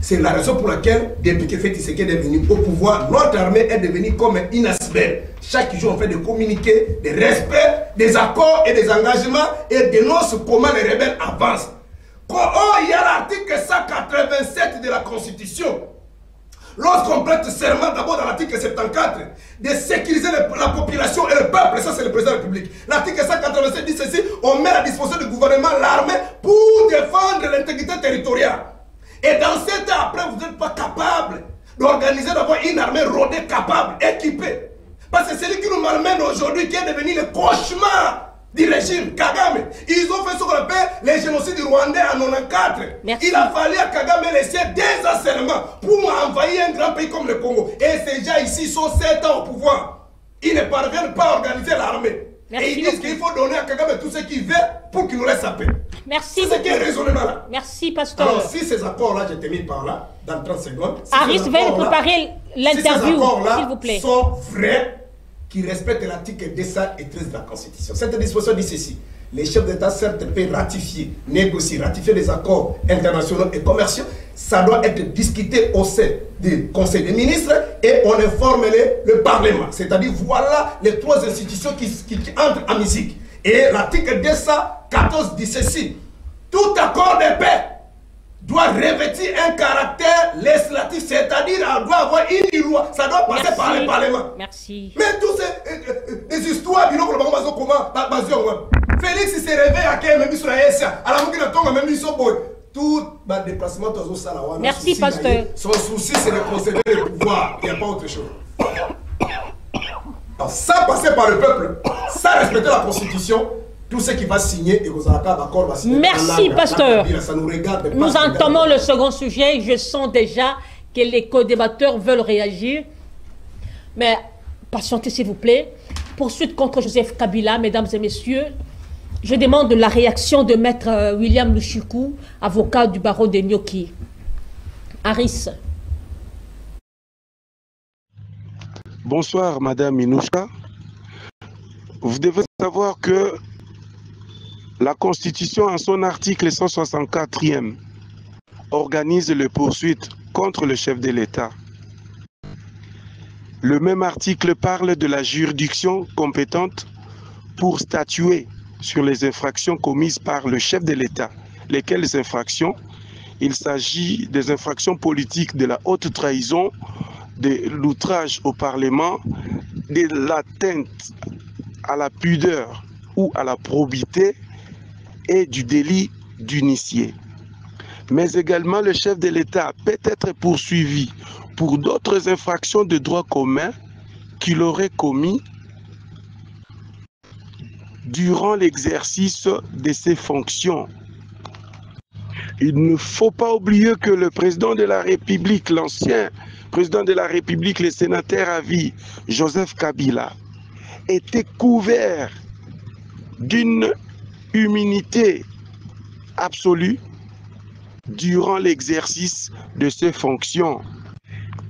C'est la raison pour laquelle, depuis que Félix Tshisekedi est venu au pouvoir, notre armée est devenue comme une iceberg. Chaque jour, on fait des communiqués, des respects, des accords et des engagements et dénonce comment les rebelles avancent. Il y a l'article 187 de la Constitution. Lorsqu'on prête serment, d'abord dans l'article 74, de sécuriser la population et le peuple, ça c'est le président de la République. L'article 187 dit ceci, on met à disposition du gouvernement l'armée pour défendre l'intégrité territoriale. Et dans ce temps, après, vous n'êtes pas capable d'organiser d'abord une armée rodée, capable, équipée. Parce que c'est lui qui nous malmène aujourd'hui, qui est devenu le cauchemar du régime, Kagame. Ils ont fait ce qu'on appelle les génocides du Rwandais en 1994. Merci. Il a fallu à Kagame laisser des enseignements pour envahir un grand pays comme le Congo. Et ces gens ici sont 7 ans au pouvoir. Ils ne parviennent pas à organiser l'armée. Et ils disent qu'il faut donner à Kagame tout ce qu'il veut pour qu'il nous laisse à paix. Merci. C'est ce qui est raisonnement là. Merci, pasteur. Alors, si ces accords-là, je termine par là, dans 30 secondes. Si Aris, veuillez préparer l'interview, s'il vous plaît. Sont vrais, qui respectent l'article 213 de la Constitution. Cette disposition dit ceci. Les chefs d'État, certes, peuvent ratifier, négocier, ratifier les accords internationaux et commerciaux. Ça doit être discuté au sein du Conseil des ministres et on informe le Parlement. C'est-à-dire, voilà les 3 institutions qui entrent en musique. Et l'article 214 dit ceci. Tout accord de paix doit revêtir un caractère législatif, c'est-à-dire doit avoir une loi, ça doit passer par le Parlement. Merci. Mais tous ces histoires, Félix s'est réveillé à quel même sur la SA, à la moquille de ton même sur boy. Tout le déplacement de Salawa. Merci, pasteur. Son souci, c'est de conserver le pouvoir, il n'y a pas autre chose. Alors, ça passer par le peuple, ça respecter la Constitution. Tout ce qui va signer et vous d'accord va signer. Merci, pasteur. Ça nous regarde. Nous entamons le second sujet. Je sens déjà que les co-débatteurs veulent réagir. Mais patientez, s'il vous plaît. Poursuite contre Joseph Kabila, mesdames et messieurs. Je demande la réaction de maître William Lushiku, avocat du barreau de Nyoki. Aris. Bonsoir, madame Minouska. Vous devez savoir que la Constitution, en son article 164e, organise les poursuites contre le chef de l'État. Le même article parle de la juridiction compétente pour statuer sur les infractions commises par le chef de l'État. Lesquelles infractions? Il s'agit des infractions politiques, de la haute trahison, de l'outrage au Parlement, de l'atteinte à la pudeur ou à la probité, et du délit d'initié. Mais également, le chef de l'État peut être poursuivi pour d'autres infractions de droit commun qu'il aurait commis durant l'exercice de ses fonctions. Il ne faut pas oublier que le président de la République, l'ancien président de la République, le sénateur à vie, Joseph Kabila, était couvert d'une immunité absolue durant l'exercice de ses fonctions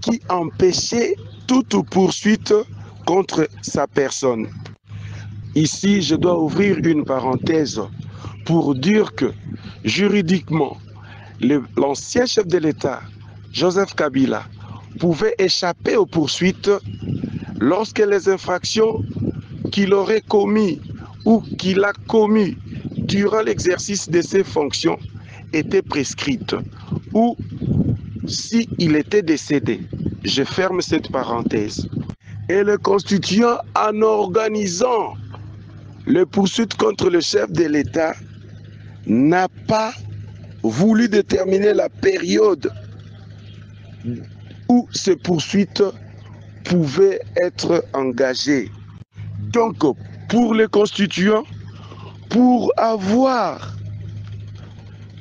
qui empêchait toute poursuite contre sa personne. Ici, je dois ouvrir une parenthèse pour dire que juridiquement, l'ancien chef de l'État, Joseph Kabila, pouvait échapper aux poursuites lorsque les infractions qu'il aurait commises ou qu'il a commis durant l'exercice de ses fonctions étaient prescrites ou s'il était décédé. Je ferme cette parenthèse. Et le constituant, en organisant les poursuites contre le chef de l'État, n'a pas voulu déterminer la période où ces poursuites pouvaient être engagées. Donc, pour les constituants, pour avoir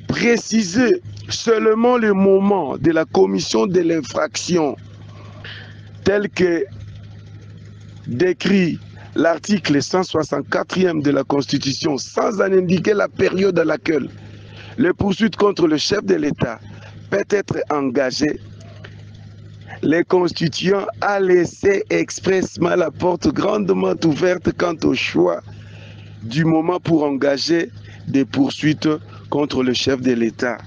précisé seulement le moment de la commission de l'infraction tel que décrit l'article 164e de la Constitution, sans en indiquer la période à laquelle les poursuites contre le chef de l'État peut être engagées, les constituants a laissé expressément la porte grandement ouverte quant au choix du moment pour engager des poursuites contre le chef de l'État.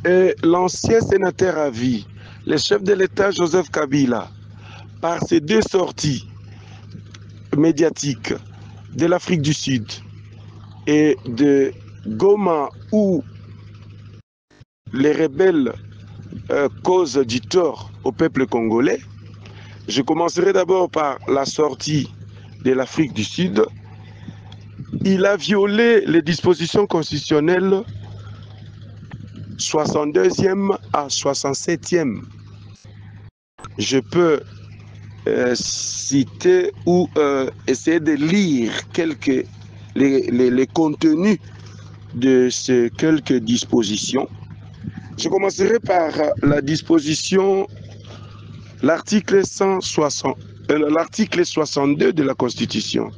Et l'ancien sénateur à vie, le chef de l'État Joseph Kabila, par ses deux sorties médiatiques de l'Afrique du Sud et de Goma, où les rebelles causent du tort au peuple congolais. Je commencerai d'abord par la sortie de l'Afrique du Sud. Il a violé les dispositions constitutionnelles 62e à 67e. Je peux citer ou essayer de lire les contenus de ces quelques dispositions. Je commencerai par la disposition, l'article 62 de la Constitution.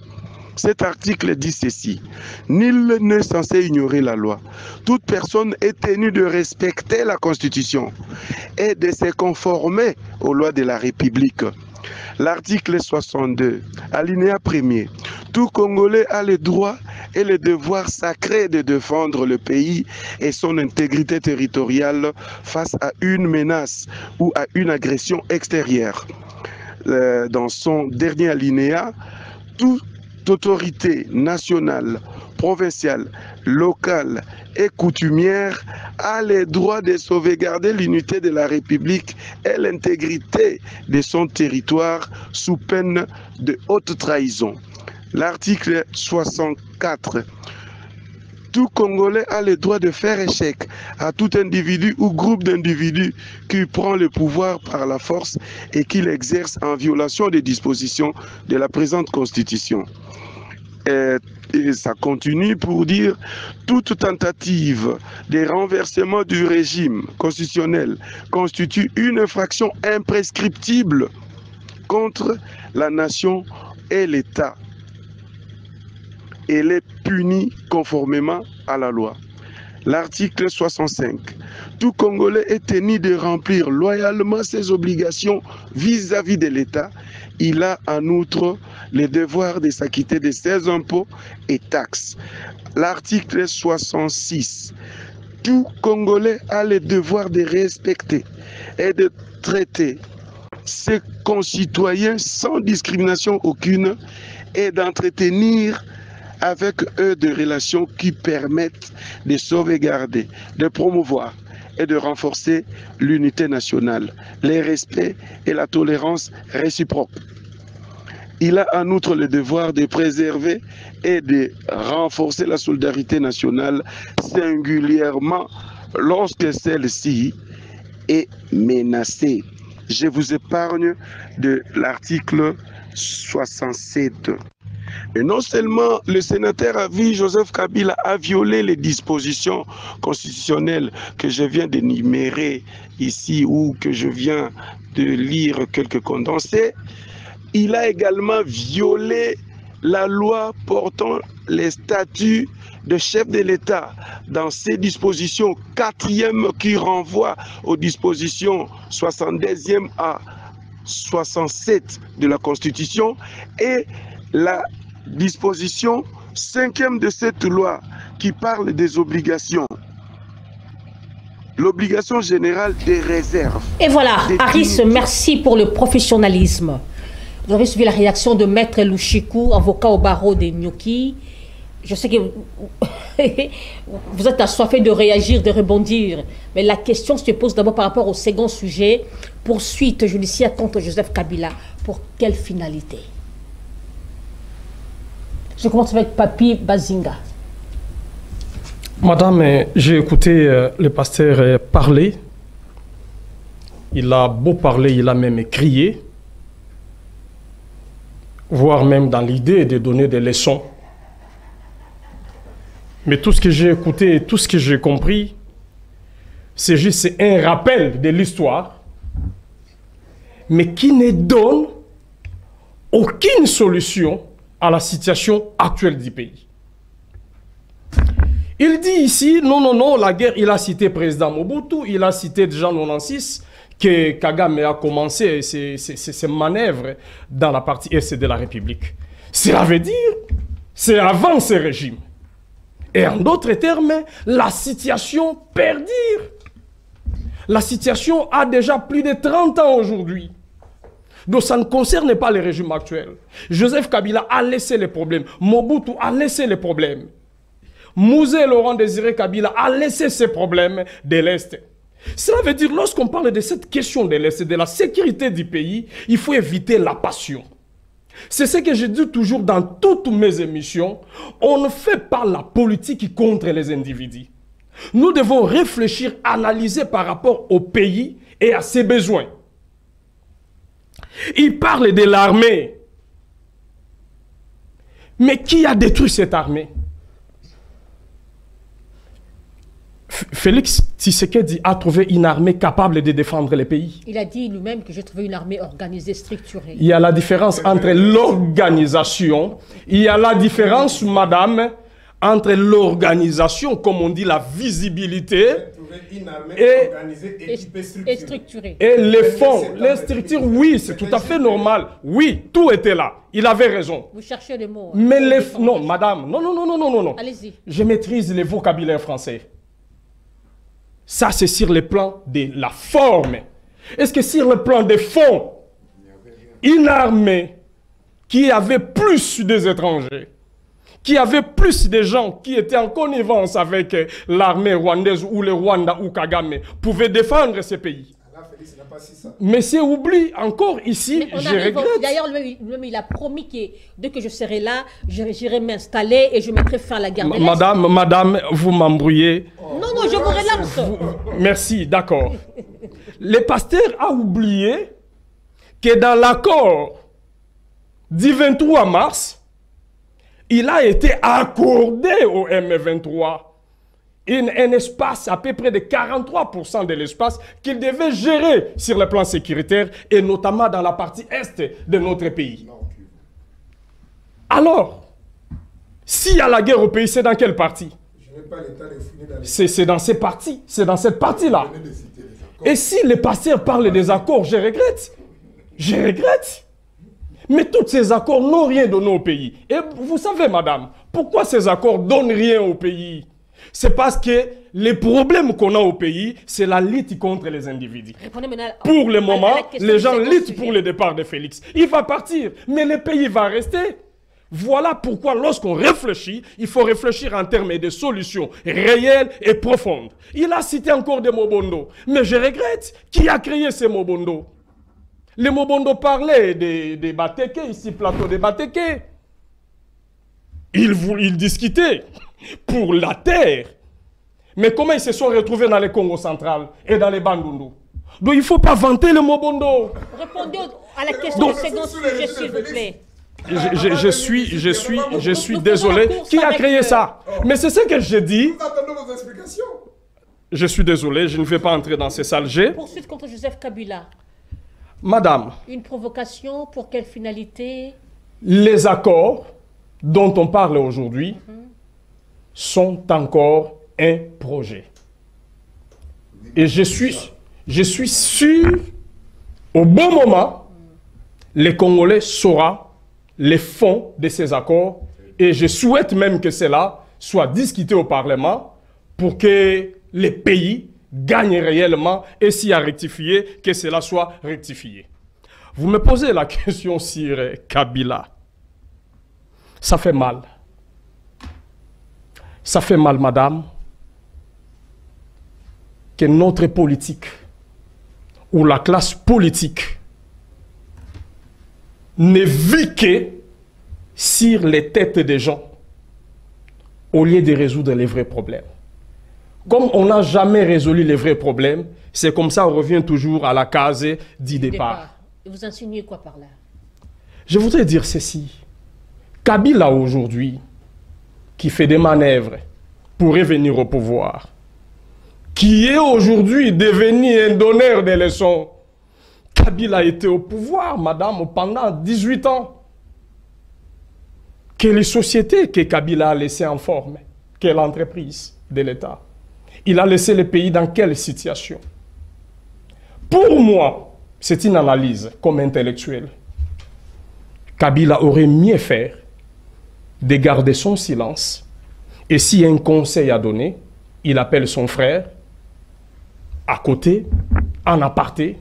Cet article dit ceci: nul n'est censé ignorer la loi. Toute personne est tenue de respecter la Constitution et de se conformer aux lois de la République. L'article 62, alinéa 1er. Tout Congolais a le droit et le devoir sacré de défendre le pays et son intégrité territoriale face à une menace ou à une agression extérieure. Dans son dernier alinéa, toute autorité nationale, provinciale, locale et coutumière a le droit de sauvegarder l'unité de la République et l'intégrité de son territoire sous peine de haute trahison. L'article 64. Tout Congolais a le droit de faire échec à tout individu ou groupe d'individus qui prend le pouvoir par la force et qui l'exerce en violation des dispositions de la présente Constitution. Et ça continue pour dire: toute tentative de renversement du régime constitutionnel constitue une infraction imprescriptible contre la nation et l'État. Elle est punie conformément à la loi. L'article 65. Tout Congolais est tenu de remplir loyalement ses obligations vis-à-vis de l'État. Il a en outre le devoir de s'acquitter de ses impôts et taxes. L'article 66. Tout Congolais a le devoir de respecter et de traiter ses concitoyens sans discrimination aucune et d'entretenir avec eux des relations qui permettent de sauvegarder, de promouvoir et de renforcer l'unité nationale, le respect et la tolérance réciproque. Il a en outre le devoir de préserver et de renforcer la solidarité nationale, singulièrement lorsque celle-ci est menacée. Je vous épargne de l'article 67. Et non seulement le sénateur à vie Joseph Kabila a violé les dispositions constitutionnelles que je viens d'énumérer ici ou que je viens de lire quelques condensés, il a également violé la loi portant les statuts de chef de l'État dans ses dispositions 4e qui renvoient aux dispositions 72e à 67 de la Constitution et la disposition 5e de cette loi qui parle des obligations. L'obligation générale des réserves. Et voilà, Aris, merci pour le professionnalisme. Vous avez suivi la réaction de Maître Louchikou, avocat au barreau des Nyoki. Je sais que vous êtes assoiffé de réagir, de rebondir. Mais la question se pose d'abord par rapport au second sujet. Poursuite judiciaire contre Joseph Kabila. Pour quelle finalité? Je commence avec Papi Bazinga. Madame, j'ai écouté le pasteur parler. Il a beau parler, il a même crié. Voire même dans l'idée de donner des leçons. Mais tout ce que j'ai écouté, tout ce que j'ai compris, c'est juste un rappel de l'histoire, mais qui ne donne aucune solution à la situation actuelle du pays. Il dit ici, non, la guerre, il a cité président Mobutu, il a cité déjà en 1996, que Kagame a commencé ses manœuvres dans la partie est de la République. Cela veut dire, c'est avant ce régime. Et en d'autres termes, la situation perdure. La situation a déjà plus de 30 ans aujourd'hui. Donc ça ne concerne pas le régime actuel. Joseph Kabila a laissé les problèmes. Mobutu a laissé les problèmes. Mouzé Laurent Désiré Kabila a laissé ces problèmes de l'Est. Cela veut dire, lorsqu'on parle de cette question de l'Est, de la sécurité du pays, il faut éviter la passion. C'est ce que je dis toujours dans toutes mes émissions. On ne fait pas la politique contre les individus. Nous devons réfléchir, analyser par rapport au pays et à ses besoins. Il parle de l'armée. Mais qui a détruit cette armée? Félix Tshisekedi a trouvé une armée capable de défendre le pays. Il a dit lui-même que j'ai trouvé une armée organisée, structurée. Il y a la différence entre l'organisation, il y a la différence, madame, entre l'organisation, comme on dit, la visibilité, Une armée et, organisée, et structurée. et les fonds, les structures, oui, c'est tout à fait normal. Oui, tout était là. Il avait raison. Vous cherchez les mots. Mais les... Non, madame, non. Allez-y. Je maîtrise les vocabulaires français. Ça, c'est sur le plan de la forme. Est-ce que sur le plan des fonds, une armée qui avait plus des étrangers, qui avait plus de gens qui étaient en connivence avec l'armée rwandaise ou le Rwanda ou Kagame pouvait défendre ce pays? Mais c'est oublié encore ici, je regrette. D'ailleurs, lui-même, il a promis que dès que je serai là, j'irai m'installer et je mettrai fin à la guerre de l'Est. Madame, vous m'embrouillez. Non, je vous relance. Merci, d'accord. Le pasteur a oublié que dans l'accord du 23 mars, il a été accordé au M23 un espace à peu près de 43% de l'espace qu'il devait gérer sur le plan sécuritaire et notamment dans la partie est de notre pays. Alors, s'il y a la guerre au pays, c'est dans quelle partie? C'est dans ces parties, c'est dans cette partie-là. Et si les pasteurs parlent des accords, je regrette. Je regrette. Mais tous ces accords n'ont rien donné au pays. Et vous savez, madame, pourquoi ces accords ne donnent rien au pays? C'est parce que les problèmes qu'on a au pays, c'est la lutte contre les individus. Pour le moment, les gens luttent pour le départ de Félix. Il va partir, mais le pays va rester. Voilà pourquoi lorsqu'on réfléchit, il faut réfléchir en termes de solutions réelles et profondes. Il a cité encore des Mobondo, mais je regrette. Qui a créé ces Mobondo? Les Mobondo parlaient des Bateke, ici, plateau des Bateke. Ils discutaient pour la terre. Mais comment ils se sont retrouvés dans le Congo central et dans les Bandundu? Donc il ne faut pas vanter le Mobondo. Répondez à la question du second sujet, s'il vous plaît. Je suis désolé. Qui a créé ça? Mais c'est ce que je dis. Nous attendons vos explications. Je suis désolé, je ne vais pas entrer dans ces sales jets. Poursuite contre Joseph Kabila. Madame. Une provocation, pour quelle finalité? Les accords dont on parle aujourd'hui sont encore un projet. Et je suis sûr, au bon moment, les Congolais sauront les fonds de ces accords. Et je souhaite même que cela soit discuté au Parlement pour que les pays gagnent réellement et s'il y a rectifié, que cela soit rectifié. Vous me posez la question sur Kabila. Ça fait mal. Ça fait mal, madame, que notre politique ou la classe politique ne vit que sur les têtes des gens au lieu de résoudre les vrais problèmes. Comme on n'a jamais résolu les vrais problèmes, c'est comme ça on revient toujours à la case du départ. Et vous insinuez quoi par là? Je voudrais dire ceci. Kabila aujourd'hui, qui fait des manœuvres pour revenir au pouvoir, qui est aujourd'hui devenu un donneur de leçons. Kabila était au pouvoir, madame, pendant 18 ans. Quelle société que Kabila a laissé en forme? Quelle entreprise de l'État? Il a laissé le pays dans quelle situation? Pour moi, c'est une analyse comme intellectuel. Kabila aurait mieux fait de garder son silence. Et s'il y a un conseil à donner, il appelle son frère à côté, en aparté,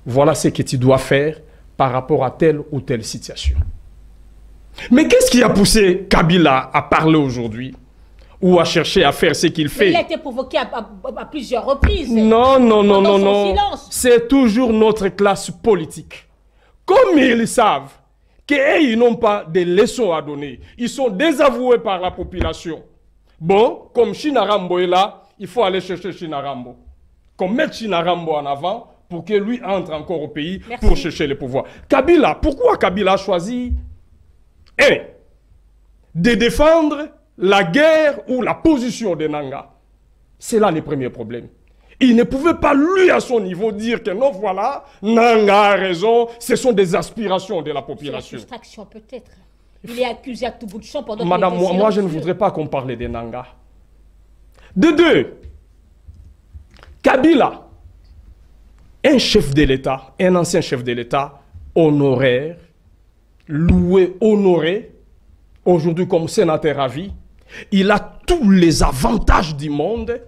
voilà ce que tu dois faire par rapport à telle ou telle situation. Mais qu'est-ce qui a poussé Kabila à parler aujourd'hui ou à chercher à faire ce qu'il fait? Il a été provoqué à plusieurs reprises. Non, non, non, non, Pendant son non. silence. C'est toujours notre classe politique. Comme ils savent qu'ils n'ont pas de leçons à donner, ils sont désavoués par la population. Bon, comme Chinarambo est là, il faut aller chercher Chinarambo. Qu'on mette Chinarambo en avant pour que lui entre encore au pays. Merci. Pour chercher le pouvoir. Kabila, pourquoi Kabila a choisi de défendre la guerre ou la position de Nanga? C'est là le premier problème. Il ne pouvait pas, lui, à son niveau, dire que non, voilà, Nanga a raison, ce sont des aspirations de la C'est la population. frustration peut-être. Il est accusé à tout bout de champ pendant Madame, qu'il était moi, je ne silencieux. voudrais pas qu'on parle de Nanga. De deux, Kabila, un chef de l'État, un ancien chef de l'État, honoraire, loué, honoré, aujourd'hui comme sénateur à vie, il a tous les avantages du monde.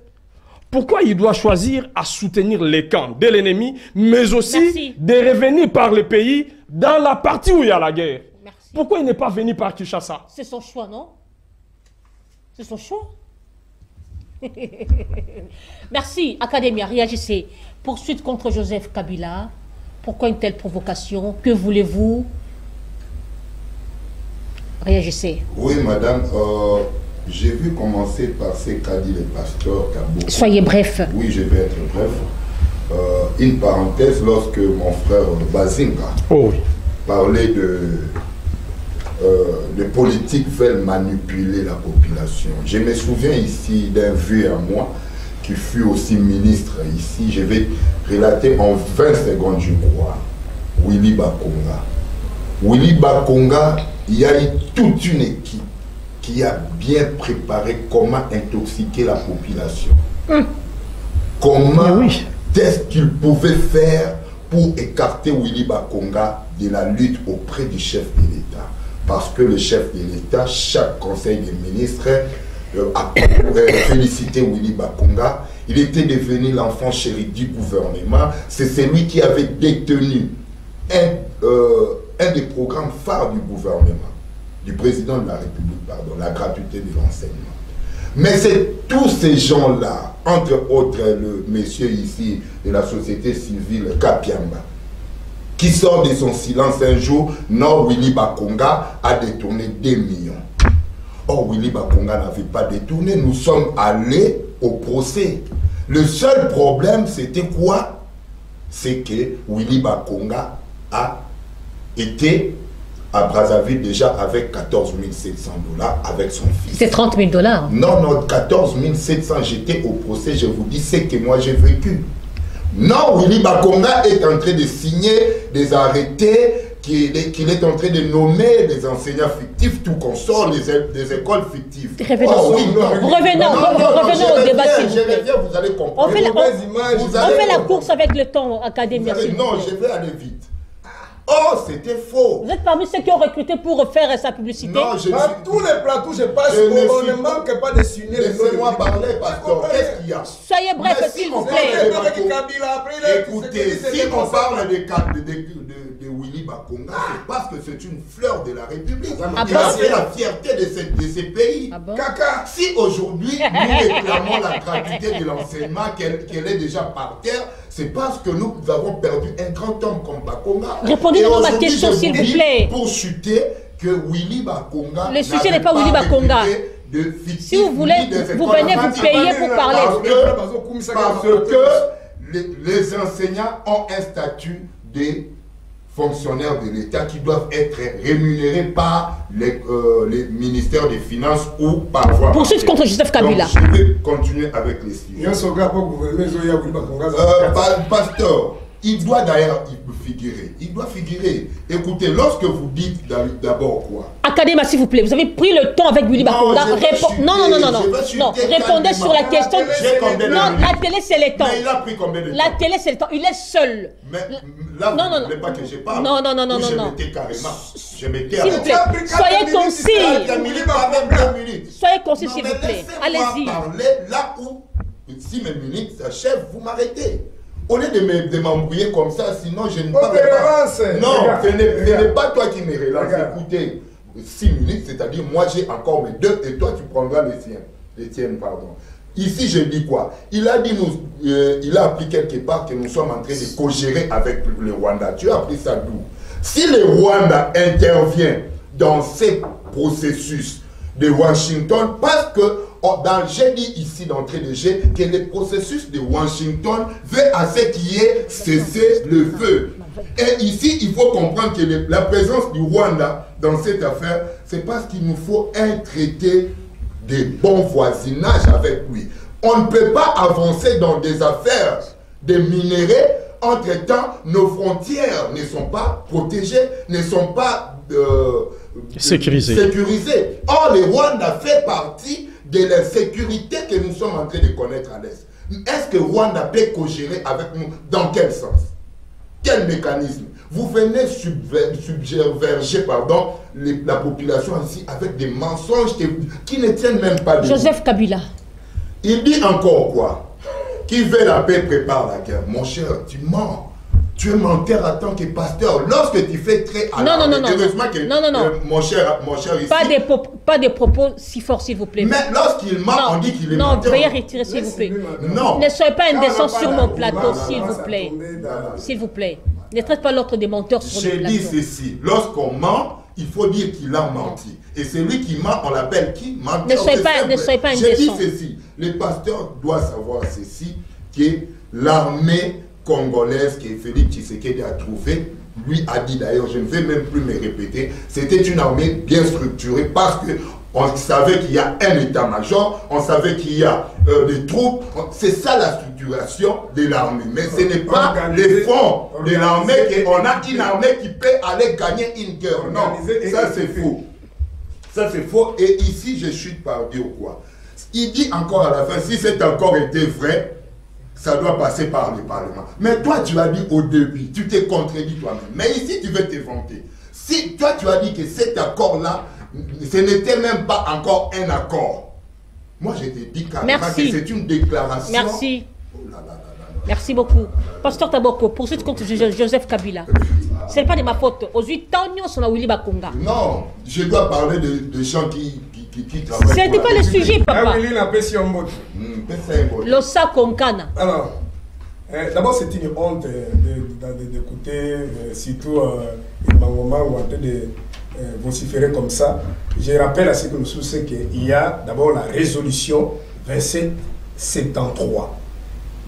Pourquoi il doit choisir à soutenir les camps de l'ennemi, mais aussi Merci. de revenir par le pays dans la partie où il y a la guerre? Merci. Pourquoi il n'est pas venu par Kinshasa? C'est son choix, non? C'est son choix. Merci, Académia, réagissez. Poursuite contre Joseph Kabila. Pourquoi une telle provocation? Que voulez-vous? Réagissez. Oui, madame, j'ai vu commencer par ce qu'a dit le pasteur Kabou. Soyez bref. Oui, je vais être bref. Une parenthèse, lorsque mon frère Bazinga Oh oui. parlait de politiques veulent manipuler la population. Je me souviens ici d'un vieux à moi qui fut aussi ministre ici. Je vais relater en 20 secondes, je crois. Willy Bakonga. Willy Bakonga, il y a eu toute une équipe qui a bien préparé comment intoxiquer la population. Comment est-ce qu'il pouvait faire pour écarter Willy Bakonga de la lutte auprès du chef de l'État. Parce que le chef de l'État, chaque conseil des ministres a félicité Willy Bakonga. Il était devenu l'enfant chéri du gouvernement. C'est celui qui avait détenu un des programmes phares du gouvernement, du président de la République, pardon, la gratuité de l'enseignement. Mais c'est tous ces gens-là, entre autres le monsieur ici de la société civile Kapiamba, qui sort de son silence un jour, non, Willy Bakonga a détourné 2 millions. Or, Willy Bakonga n'avait pas détourné, nous sommes allés au procès. Le seul problème, c'était quoi? C'est que Willy Bakonga a été à Brazzaville déjà avec 14 700 $ avec son fils. C'est 30 000 $. Non, non, 14 700, j'étais au procès, je vous dis ce que moi j'ai vécu. Non, Willy Bakonga est en train de signer des arrêtés, qu'il est en train de nommer des enseignants fictifs, tout qu'on sort des écoles fictives. Revenons, revenons au débat, s'il vous plaît. Vous allez comprendre. On fait la course avec le temps, Académie. Non, je vais aller vite. Oh, c'était faux. Vous êtes parmi ceux qui ont recruté pour faire sa publicité? Non, je Dans tous les plateaux, je passe, on ne manque pas de signer les noms. Laissez-moi parler, pasteur. Qu'est-ce qu'il y a? Soyez bref, s'il vous plaît. Écoutez, si on parle de Willy Bakonga, c'est parce que c'est une fleur de la République. Il a fait la fierté de ces pays. Caca. Si aujourd'hui, nous réclamons la gratuité de l'enseignement, qu'elle est déjà par terre, c'est parce que nous avons perdu un grand homme comme Bakonga. Répondez-moi à ma question, s'il vous plaît. Pour chuter que Willy Bakonga. Le sujet n'est pas Willy Bakonga. Si vous voulez, vous venez vous payer pour parler. Parce que les enseignants ont un statut de fonctionnaires de l'État qui doivent être rémunérés par les ministères des Finances ou par voie. Poursuite contre Joseph Kabila. Donc, je vais continuer avec les sujets. Pasteur, il doit d'ailleurs figurer. Il doit figurer. Écoutez, lorsque vous dites d'abord quoi? Académie, s'il vous plaît, vous avez pris le temps avec Willy Bakonga. Non, répondez sur la question. Non, la télé, c'est le temps. Mais il a pris combien de temps? La télé, c'est le temps. Il est seul. Mais là, vous ne voulez pas que je parle? Non. Je m'étais carrément. Je m'étais s'il vous plaît, soyez concis. Soyez concis, s'il vous plaît. Allez-y. Là où, si mes minutes s'achèvent, vous m'arrêtez. Au lieu de m'embrouiller comme ça, sinon je ne parle pas. Non, ce n'est pas toi qui me relance. Écoutez, 6 minutes, c'est-à-dire moi j'ai encore mes 2 et toi tu prendras les siens. Les tiennes, pardon. Ici, je dis quoi? Il a dit, il a appris quelque part que nous sommes en train de co-gérer avec le Rwanda. Tu as appris ça d'où? Si le Rwanda intervient dans ces processus de Washington, parce que j'ai dit ici d'entrée de jeu que le processus de Washington veut à ce qu'il y ait cessé le feu. Et ici, il faut comprendre que la présence du Rwanda dans cette affaire, c'est parce qu'il nous faut un traité de bon voisinage avec lui. On ne peut pas avancer dans des affaires de minerais. Entre-temps, nos frontières ne sont pas protégées, ne sont pas sécurisées. Or, le Rwanda fait partie de la sécurité que nous sommes en train de connaître à l'Est. Est-ce que Rwanda peut co-gérer avec nous? Dans quel sens? Quel mécanisme? Vous venez subverger la population ici avec des mensonges qui ne tiennent même pas de Joseph Kabila. Il dit encore quoi? Qui veut la paix prépare la guerre. Mon cher, tu mens. Tu es menteur en tant que pasteur. Lorsque tu fais très à non. Mon cher ici. Pas des propos si forts, s'il vous plaît. Mais lorsqu'il ment, on dit qu'il est menteur. Non, veuillez retirer, s'il vous plaît. Non. Ne soyez pas indécent sur mon plateau, s'il vous plaît. S'il vous plaît. Ne traite pas l'autre des menteurs sur le plateau. J'ai dit ceci. Lorsqu'on ment, il faut dire qu'il a menti. Et celui qui ment, on l'appelle qui? Menteur. Ne soyez pas indécent. J'ai dit ceci. Le pasteur doit savoir ceci, que l'armée congolaise que Félix Tshisekedi a trouvé, lui a dit d'ailleurs, je ne vais même plus me répéter, c'était une armée bien structurée parce que on savait qu'il y a un état-major, on savait qu'il y a des troupes, c'est ça la structuration de l'armée. Mais ce n'est pas les fonds de l'armée qu'on a une armée qui peut aller gagner une guerre. Non, ça c'est faux. Ça c'est faux. Et ici, je chute par dire quoi? Il dit encore à la fin, si c'est encore été vrai, ça doit passer par le Parlement. Mais toi, tu as dit au début, tu t'es contredit toi-même. Mais ici, tu veux te vanter. Si toi, tu as dit que cet accord-là, ce n'était même pas encore un accord. Moi, je te dis carrément que c'est une déclaration. Merci. Merci beaucoup. Pasteur Taboko, poursuite contre Joseph Kabila. Ce n'est pas de ma faute. Aux 8 ans, on a Willy Bakonga. Non, je dois parler de gens qui travaillent. Ce n'était pas le sujet, papa. L'ossa Konkana. Alors, d'abord, c'est une honte d'écouter, surtout Mangoma ou en train de vociférer comme ça. Je rappelle à ce que nous savons qu'il y a d'abord la résolution 2773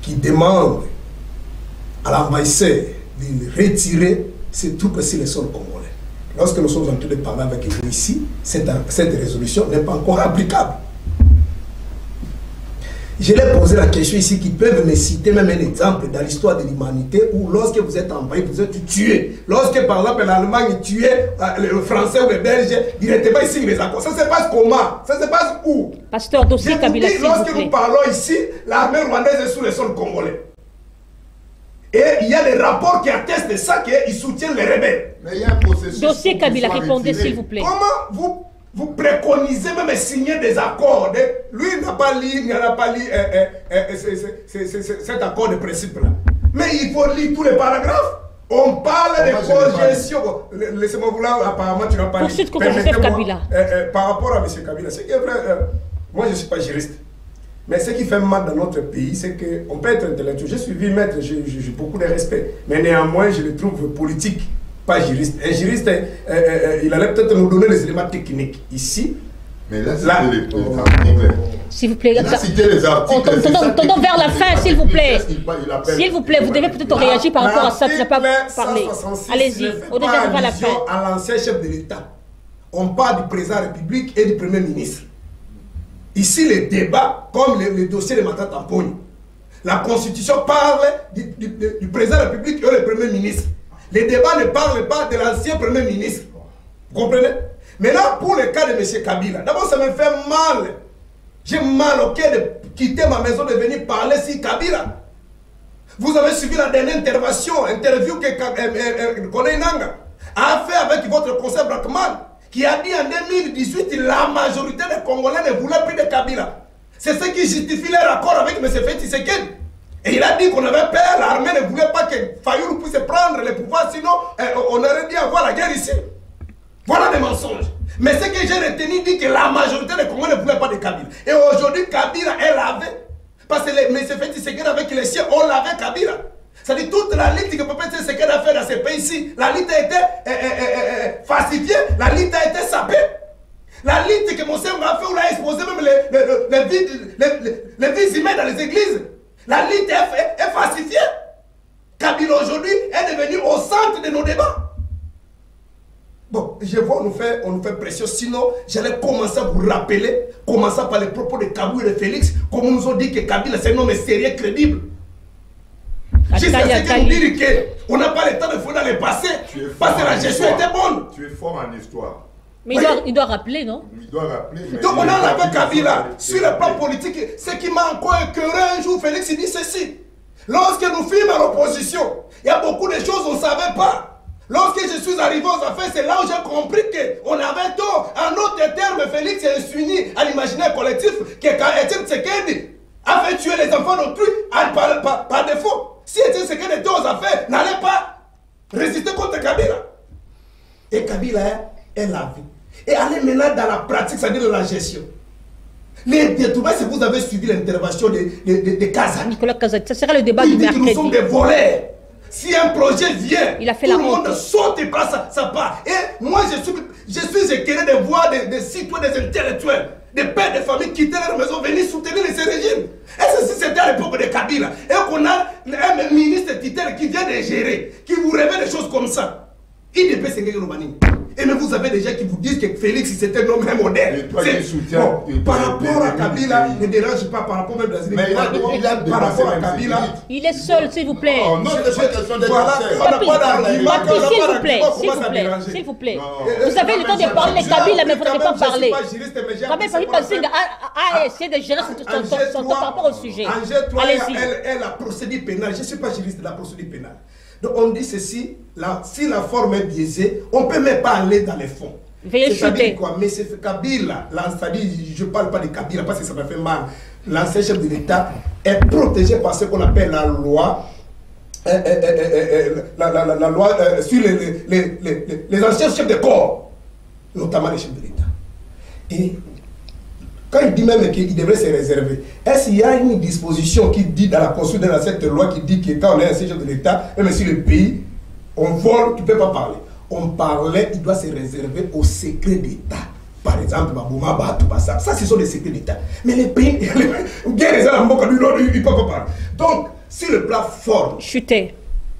qui demande à l'envahisseur de retirer ses troupes sur le sol congolais. Lorsque nous sommes en train de parler avec vous ici, cette résolution n'est pas encore applicable. Je l'ai posé la question ici, qui peuvent me citer même un exemple dans l'histoire de l'humanité où lorsque vous êtes envahi, vous êtes tué. Lorsque par exemple l'Allemagne tuait le Français ou le Belge, directement ici les accords. Ça se passe comment? Ça se passe où? Pasteur Dossier Kabila, s'il vous plaît. Lorsque nous parlons ici, l'armée rwandaise est sous le sol congolais. Et il y a des rapports qui attestent de ça, qu'ils soutiennent les rebelles. Mais il y a un processus. Dossier Kabila, répondez s'il vous plaît. Comment vous préconisez même signer des accords? Lui, il n'a pas lu cet accord de principe-là. Mais il faut lire tous les paragraphes. On parle de congestion. Laissez-moi vous là, apparemment tu n'as pas lu. Poursuite contre Joseph Kabila. Par rapport à M. Kabila, c'est vrai, moi je ne suis pas juriste. Mais ce qui fait mal dans notre pays, c'est qu'on peut être intellectuel. J'ai suivi maître, j'ai beaucoup de respect. Mais néanmoins, je le trouve politique, pas juriste. Un juriste, il allait peut-être nous donner les éléments techniques. Ici, mais là, c'est les articles. S'il vous plaît, les articles. Tendons vers la fin, s'il vous plaît. S'il vous plaît, vous devez peut-être réagir par rapport à ça. Tu n'as pas parlé. Allez-y, on devrait arriver à la fin. À l'ancien chef de l'État, on parle du président de la République et du Premier ministre. Ici, les débats, comme le dossier de Mata Tamponi, la Constitution parle du président de la République et du Premier ministre. Les débats ne parlent pas de l'ancien Premier ministre. Vous comprenez? Mais là, pour le cas de M. Kabila, d'abord, ça me fait mal. J'ai mal au cœur de quitter ma maison, de venir parler sur Kabila. Vous avez suivi la dernière interview que Kone Nanga a fait avec votre conseil Brackman, qui a dit en 2018 la majorité des Congolais ne voulaient plus de Kabila. C'est ce qui justifie leur accord avec M. Félix Tshisekedi. Et il a dit qu'on avait peur, l'armée ne voulait pas que Fayoulou puisse prendre le pouvoir, sinon on aurait dû avoir la guerre ici. Voilà des mensonges. Mais ce que j'ai retenu dit que la majorité des Congolais ne voulaient pas de Kabila. Et aujourd'hui, Kabila, elle avait. Parce que M. Félix Tshisekedi avec les siens, on l'avait Kabila. C'est-à-dire toute la lutte que Papa Tshisekedi a fait dans ces pays-ci, la lutte a été falsifiée, la lutte a été sapée. La lutte que Monseigneur a fait, on a exposé même les vies humaines dans les églises. La lutte est falsifiée. Kabila aujourd'hui est devenu au centre de nos débats. Bon, je vois, on nous fait pression. Sinon, j'allais commencer à vous rappeler, commençant par les propos de Kabou et de Félix, comme nous ont dit que Kabila c'est un homme sérieux, crédible. Juste à ce que nous dire qu'on n'a pas le temps de fouiller dans le passé, parce que la gestion était bonne. Tu es fort en histoire. Mais il doit rappeler, non? Il doit rappeler. Donc on a avec Kabila, sur le plan politique, ce qui m'a encore écœuré un jour, Félix il dit ceci. Lorsque nous fûmes à l'opposition, il y a beaucoup de choses qu'on ne savait pas. Lorsque je suis arrivé aux affaires, c'est là où j'ai compris qu'on avait tort. En autre terme, Félix est uni à l'imaginaire collectif que quand Etienne Tshisekedi a fait tuer les enfants d'autrui par défaut. Si Etienne Tshisekedi était aux affaires, n'allait pas résister contre Kabila. Et Kabila est la vie. Et allez maintenant dans la pratique, c'est-à-dire dans la gestion. Les détournements, si vous avez suivi l'intervention de Kazan. Nicolas Kazan, ça sera le débat du mercredi. Nous sommes des voleurs. Si un projet vient, il a fait tout la le monde honte. saute et prend sa part. Et moi, je suis éclairé de voir des citoyens, des intellectuels, des pères de famille quitter leur maison, venir soutenir ces régimes. Et si c'était à l'époque de Kabila, et qu'on a un ministre titulaire qui vient de gérer, qui vous révèle des choses comme ça, il peut s'engager au Mani. Et même vous avez des gens qui vous disent que Félix c'était un homme modèle. Et toi qui soutiens. Bon, par rapport à Kabila, ne dérange pas par rapport même Brésil. Par rapport à Kabila. Il est seul, s'il vous plaît. Non, non, c'est pas question d'être seul. On n'a pas d'argument. S'il vous plaît, s'il vous plaît. Vous avez le temps de parler de Kabila, mais vous n'avez pas parlé. Quand même, Farid Bazinga a essayé de gérer son temps par rapport au sujet. Allez-y. Elle a procédure pénale. Je ne suis pas juriste de la procédure pénale. Donc on dit ceci, si la forme est biaisée, on ne peut même pas aller dans les fonds. Veuillez chuter. Quoi? Mais c'est Kabila, je ne parle pas de Kabila parce que ça me fait mal. L'ancien chef de l'État est protégé par ce qu'on appelle la loi, la loi sur les anciens chefs de corps, notamment les chefs de l'État. Et quand il dit même qu'il devrait se réserver, est-ce qu'il y a une disposition qui dit dans la constitution de cette loi qui dit que quand on est un chef de l'État, même si le pays, on vole, tu ne peux pas parler. On parlait, il doit se réserver au secret d'État. Par exemple, ça ce sont des secrets d'État. Mais les pays, il ne peut pas parler. Donc, sur le plan forme, chuter.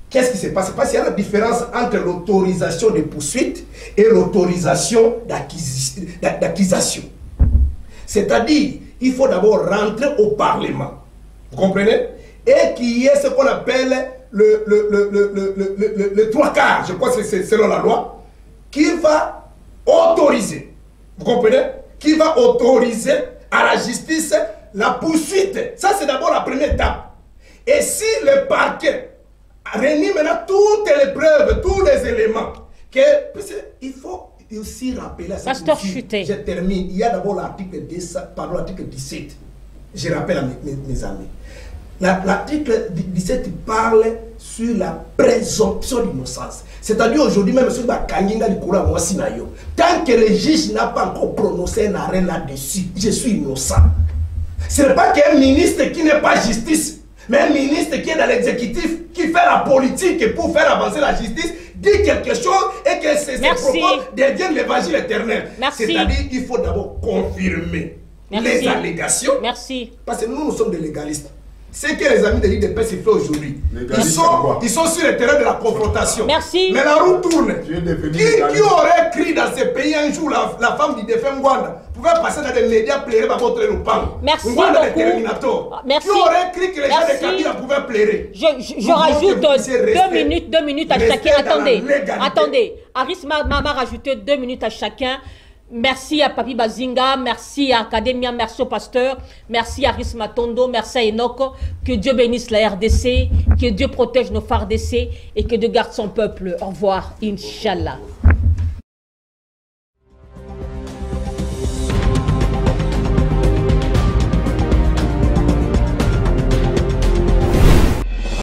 Qu'est-ce qui se passe? Parce qu'il y a la différence entre l'autorisation de poursuite et l'autorisation d'acquisition. C'est-à-dire, il faut d'abord rentrer au Parlement. Vous comprenez? Et qu'il y ait ce qu'on appelle le 3/4, je crois que c'est selon la loi, qui va autoriser. Vous comprenez? Qui va autoriser à la justice la poursuite. Ça, c'est d'abord la première étape. Et si le parquet réunit maintenant toutes les preuves, tous les éléments, il faut aussi rappeler à cette chuté. Je termine. Il y a d'abord l'article 17. Je rappelle à mes amis. L'article 17 parle sur la présomption d'innocence. C'est-à-dire aujourd'hui, même si tant que le juge n'a pas encore prononcé un arrêt là-dessus, je suis innocent. Ce n'est pas qu'un ministre qui n'est pas justice, mais un ministre qui est dans l'exécutif, qui fait la politique pour faire avancer la justice, dit quelque chose et que ces propos deviennent l'évangile éternel. C'est-à-dire qu'il faut d'abord confirmer les allégations. Merci. Parce que nous sommes des légalistes. C'est que les amis de l'IDP se font aujourd'hui. Ils sont sur le terrain de la confrontation. Merci. Mais la roue tourne. Qui aurait cru dans ces pays un jour la femme du défunt Mwanda pouvait passer dans les médias, pleurer par votre loupang? Merci Mwanda beaucoup. Merci. Qui aurait cru que les gens de Kabila pouvaient pleurer? Je rajoute 2 minutes à chacun. Attendez. Aris m'a rajouté 2 minutes à chacun. Merci à Papi Bazinga, merci à Academia, merci au pasteur, merci à Aris Matondo, merci à Enoch. Que Dieu bénisse la RDC, que Dieu protège nos FARDC et que Dieu garde son peuple. Au revoir, Inch'Allah.